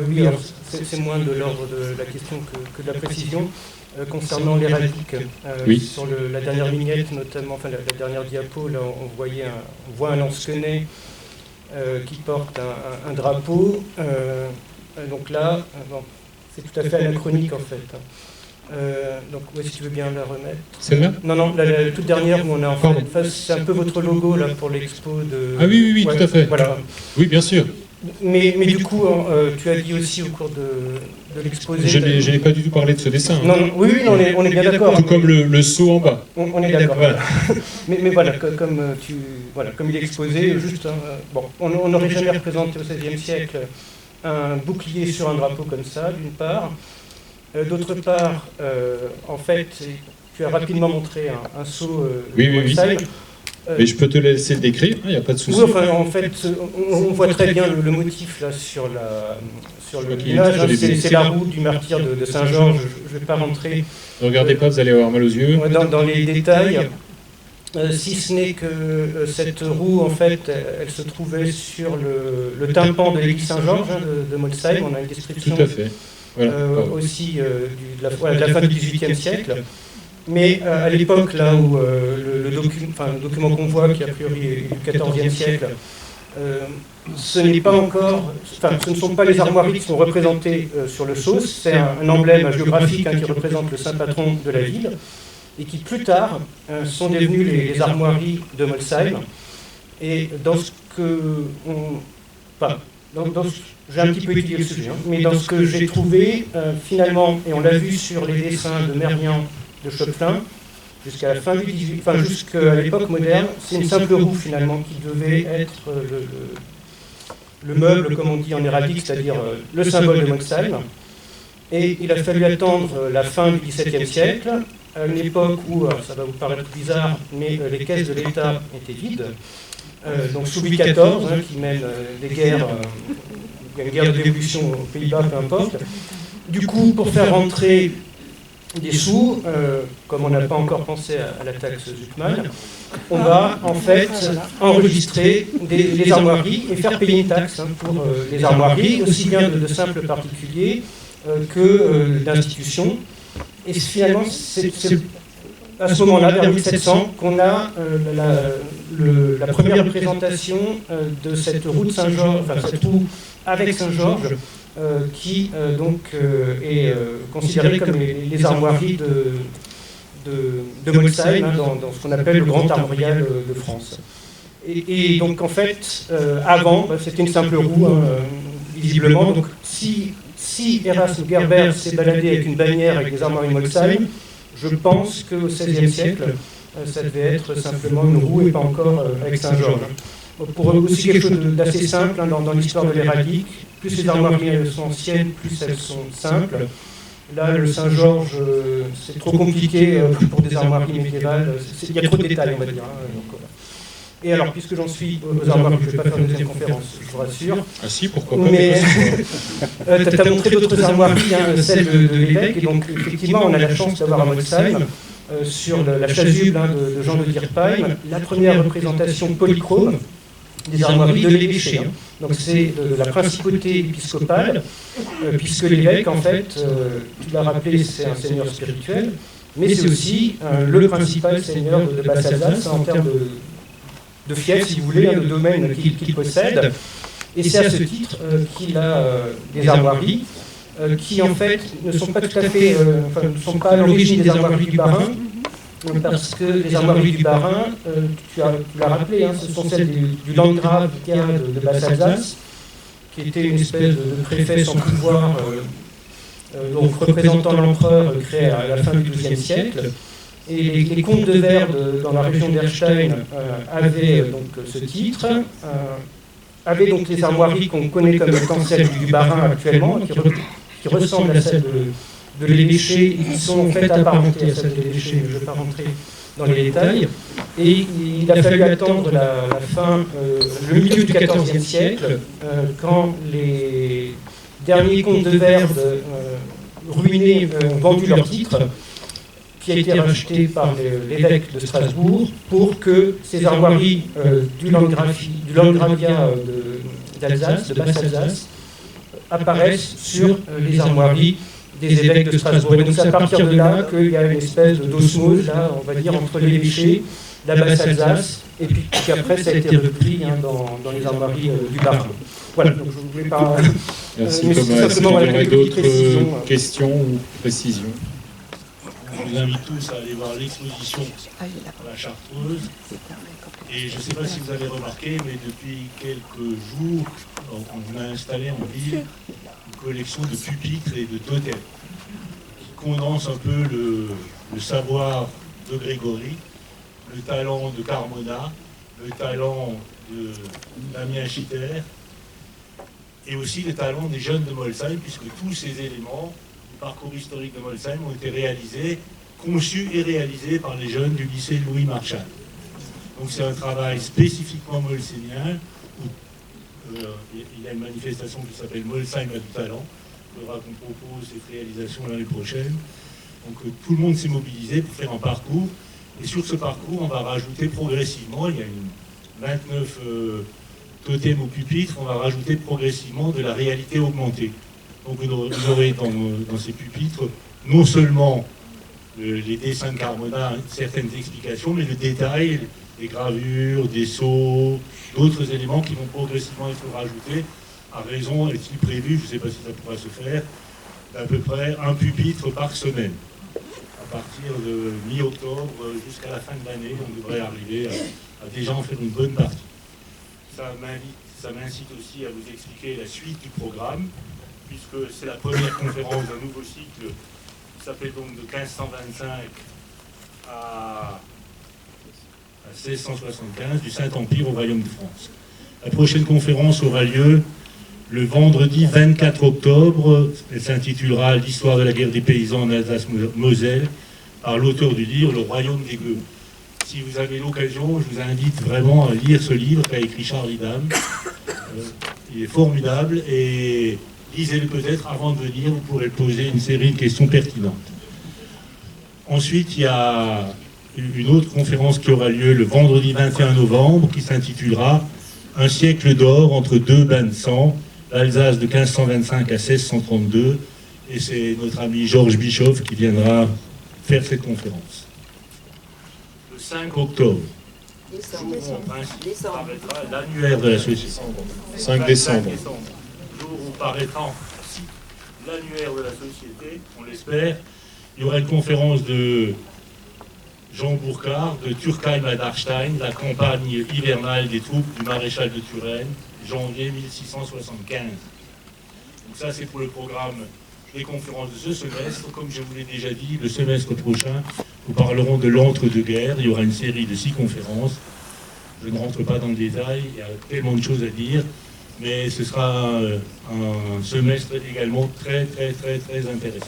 Oui, alors c'est moins de l'ordre de la question que de la précision. Concernant l'héraldique, oui. Sur la dernière vignette, notamment, enfin la dernière diapo, là, on voit un lansquenet qui porte un drapeau. Donc là, bon, c'est tout à fait anachronique en fait. Donc ouais, si tu veux bien la remettre. Celle-là? Non, la toute dernière où on a en fait, c'est un peu votre logo là pour l'expo de. Ah oui, ouais, tout à fait. Voilà. Oui, bien sûr. Mais du coup, tu as dit aussi au cours de l'exposé... Je n'ai pas du tout parlé de ce dessin. Non, non, oui, on est bien d'accord. Tout comme le saut en bas. On est d'accord. Voilà. Mais voilà, comme il est exposé, juste, bon, on n'aurait jamais représenté au XVIe siècle un bouclier sur un drapeau comme ça, d'une part. D'autre part, en fait, tu as rapidement montré un saut Oui. Molsheim. Mais je peux te laisser le décrire, il n'y a pas de souci. Oui, enfin, en fait, on voit très bien le motif là sur l'image. C'est la roue du martyr de Saint-Georges. Je ne vais pas rentrer. Ne regardez pas, vous allez avoir mal aux yeux. Dans les détails, si ce n'est que cette roue, en fait, elle se trouvait sur le tympan de l'église Saint-Georges de Molsheim. On a une description Tout à fait. Voilà. aussi de la fin du XVIIIe siècle. Mais à l'époque, là où le document qu'on voit, qui a priori est du XIVe siècle, ce n'est pas encore, ce ne sont pas les armoiries qui sont représentées sur le sauce, c'est un emblème géographique qui représente le saint patron de la ville, et qui plus tard sont devenus les armoiries de Molsheim. Et dans ce que j'ai un petit peu étudié le sujet, mais dans ce que j'ai trouvé, finalement, et on l'a vu sur les dessins de Mermian, de Chopin, jusqu'à la fin du 18, jusqu'à l'époque moderne, c'est une simple roue finalement qui devait être le meuble, comme on dit en héraldique, c'est-à-dire le symbole de Molsheim. Et il a fallu attendre la fin du XVIIe siècle, à une époque où, ça va vous paraître bizarre, mais les caisses de l'État étaient vides. Donc sous Louis XIV, qui mène des guerres, une guerre de dévolution aux Pays-Bas, peu importe. Du coup, pour faire rentrer des sous, comme on n'a pas encore pensé à la taxe Zuckman, on va en fait enregistrer les armoiries et faire payer une taxe pour les armoiries, aussi bien de simples particuliers que d'institutions. Et finalement, c'est à ce moment-là, vers 1700, qu'on a la première représentation de cette roue de Saint-Georges, enfin cette roue avec Saint-Georges, qui donc est considérée comme les armoiries de Molsheim, dans ce qu'on appelle le grand armorial de France. Et donc en fait, avant, c'était une simple roue, visiblement. Donc si Erasme Gerber s'est baladé avec une bannière avec des armoiries Molsheim, je pense qu'au XVIe siècle, ça devait être simplement une roue et pas encore avec Saint-Georges. Pour aussi quelque chose d'assez simple dans l'histoire de l'héraldique, plus les armoiries sont anciennes, plus elles sont simples. Là, le Saint-Georges, c'est trop compliqué pour des armoiries médiévales. Il y a trop de détails, on va dire. Et alors, puisque j'en suis aux armoiries, je ne vais pas faire une deuxième conférence, je vous rassure. Ah si, pourquoi pas. Mais tu as montré d'autres armoiries, celle de l'évêque, et donc effectivement, on a la chance d'avoir à Molsheim, sur la chasuble de Jean de Dierkheim, la première représentation polychrome des armoiries de l'évêché. Donc c'est de la principauté épiscopale, puisque l'évêque, en fait, tu l'as rappelé, c'est un seigneur spirituel, mais c'est aussi le principal seigneur de Basse-Alsace en termes de fief, si vous voulez, de domaine qu'il possède. Et c'est à ce titre qu'il a des armoiries qui, en fait, ne sont pas tout à fait, ne sont pas à l'origine des armoiries du Bas-Rhin, parce que les armoiries du Bas-Rhin, tu l'as rappelé, ce sont celles du landgrave de Basse-Alsace, qui était une espèce de préfet sans pouvoir, donc représentant l'empereur, créé à la fin du XIIe siècle. Et les comtes de Verde, dans la région d'Erstein, avaient donc ce titre, avaient donc les armoiries qu'on connaît comme étant celles du Bas-Rhin actuellement, qui ressemblent à celles de l'évêché, qui sont en fait apparentées à celles de l'évêché, mais je ne vais pas rentrer dans les détails. Et il a fallu attendre la fin, le milieu du XIVe siècle, quand les derniers comtes de Verde ruinés ont vendu leur titre, qui a été racheté par l'évêque de Strasbourg, pour que ces armoiries du Landgravia d'Alsace, de Basse-Alsace, apparaissent sur les armoiries des évêques de Strasbourg. Et donc c'est à partir de là qu'il y a une espèce d'osmose, là, on va dire, entre l'évêché, la Basse-Alsace, et puis qu'après ça a été repris dans les armoiries du Bas-Rhin. Voilà, donc je ne voulais pas... Merci Thomas. Est-ce qu'il y aurait d'autres questions ou précisions ? Je vous invite tous à aller voir l'exposition à la Chartreuse. Et je ne sais pas si vous avez remarqué, mais depuis quelques jours, on a installé en ville une collection de pupitres et de totems qui condense un peu le savoir de Grégory, le talent de Carmona, le talent de Damien Chitter, et aussi le talent des jeunes de Molsheim, puisque tous ces éléments du parcours historique de Molsheim ont été conçus et réalisés par les jeunes du lycée Louis Marchal. Donc c'est un travail spécifiquement molsheimien, où il y a une manifestation qui s'appelle Molsheim a du talent. Il faudra qu'on propose cette réalisation l'année prochaine. Donc tout le monde s'est mobilisé pour faire un parcours. Et sur ce parcours, on va rajouter progressivement, il y a 29 totems au pupitre, on va rajouter progressivement de la réalité augmentée. Donc vous aurez dans ces pupitres non seulement les dessins de Carmona, certaines explications, mais le détail, des gravures, des sceaux, d'autres éléments qui vont progressivement être rajoutés à raison, est-il prévu, je ne sais pas si ça pourra se faire, d'à peu près un pupitre par semaine. À partir de mi-octobre jusqu'à la fin de l'année, on devrait arriver à déjà en faire une bonne partie. Ça m'incite aussi à vous expliquer la suite du programme, puisque c'est la première conférence d'un nouveau cycle qui s'appelle donc de 1525 à 1675, du Saint-Empire au Royaume de France. La prochaine conférence aura lieu le vendredi 24 octobre. Elle s'intitulera « L'histoire de la guerre des paysans en Alsace-Moselle » par l'auteur du livre « Le Royaume des Gueux ». Si vous avez l'occasion, je vous invite vraiment à lire ce livre qu'a écrit Charles Idam. Il est formidable et lisez-le peut-être avant de venir, vous pourrez poser une série de questions pertinentes. Ensuite, il y a une autre conférence qui aura lieu le vendredi 21 novembre qui s'intitulera « Un siècle d'or entre deux bains de sang, l'Alsace de 1525 à 1632 » et c'est notre ami Georges Bischoff qui viendra faire cette conférence. Le 5 octobre, jour où en principe paraîtra l'annuaire de la société. 5 décembre. Jour où paraîtra l'annuaire de la société, on l'espère. Il y aura une conférence de Jean Bourcard, de Turckheim à Dachstein, la campagne hivernale des troupes du maréchal de Turenne, janvier 1675. Donc ça, c'est pour le programme des conférences de ce semestre. Comme je vous l'ai déjà dit, le semestre prochain, nous parlerons de l'entre-deux-guerres. Il y aura une série de 6 conférences. Je ne rentre pas dans le détail, il y a tellement de choses à dire, mais ce sera un semestre également très intéressant.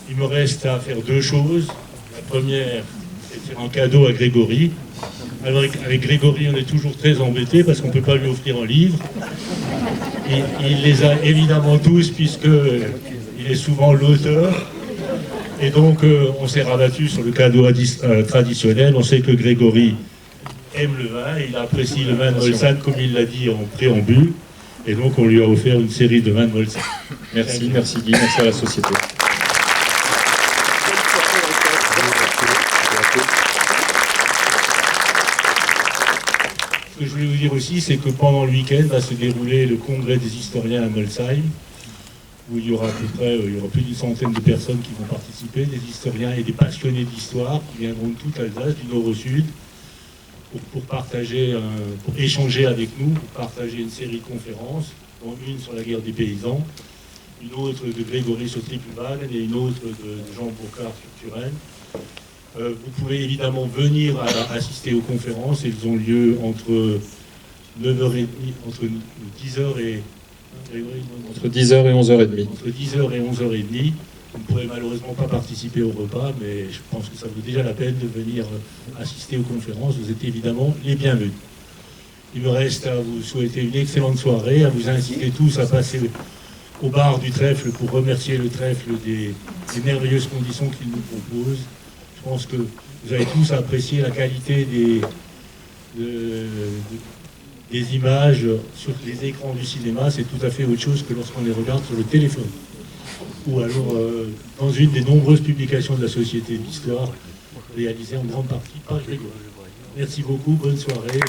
Il me reste à faire 2 choses. La première, c'est de faire un cadeau à Grégory. Alors avec Grégory, on est toujours très embêté parce qu'on ne peut pas lui offrir un livre. Il les a évidemment tous puisqu'il est souvent l'auteur. Et donc on s'est rabattu sur le cadeau traditionnel. On sait que Grégory aime le vin, et il apprécie le vin de Molsheim comme il l'a dit en préambule. Et donc on lui a offert une série de vins de Molsheim. Merci Guy, merci à la société. Ce que je voulais vous dire aussi, c'est que pendant le week-end va se dérouler le congrès des historiens à Molsheim, où il y aura à peu près plus d'une centaine de personnes qui vont participer, des historiens et des passionnés d'histoire qui viendront de toute l'Alsace, du nord au sud, pour échanger avec nous, pour partager une série de conférences, dont une sur la guerre des paysans, une autre de Grégory sur Trippelwagen et une autre de Jean Bourcard sur Turenne. Vous pouvez évidemment venir assister aux conférences. Elles ont lieu entre 9h30, entre 10h et... Entre 10h et 11h30. Entre 10h et 11h30. Vous ne pourrez malheureusement pas participer au repas, mais je pense que ça vaut déjà la peine de venir assister aux conférences. Vous êtes évidemment les bienvenus. Il me reste à vous souhaiter une excellente soirée, à vous inciter tous à passer au bar du Trèfle pour remercier le Trèfle des merveilleuses conditions qu'il nous propose. Je pense que vous avez tous apprécié la qualité des images sur les écrans du cinéma. C'est tout à fait autre chose que lorsqu'on les regarde sur le téléphone. Ou alors dans une des nombreuses publications de la Société d'Histoire réalisées en grande partie par Grégory. Merci beaucoup, bonne soirée.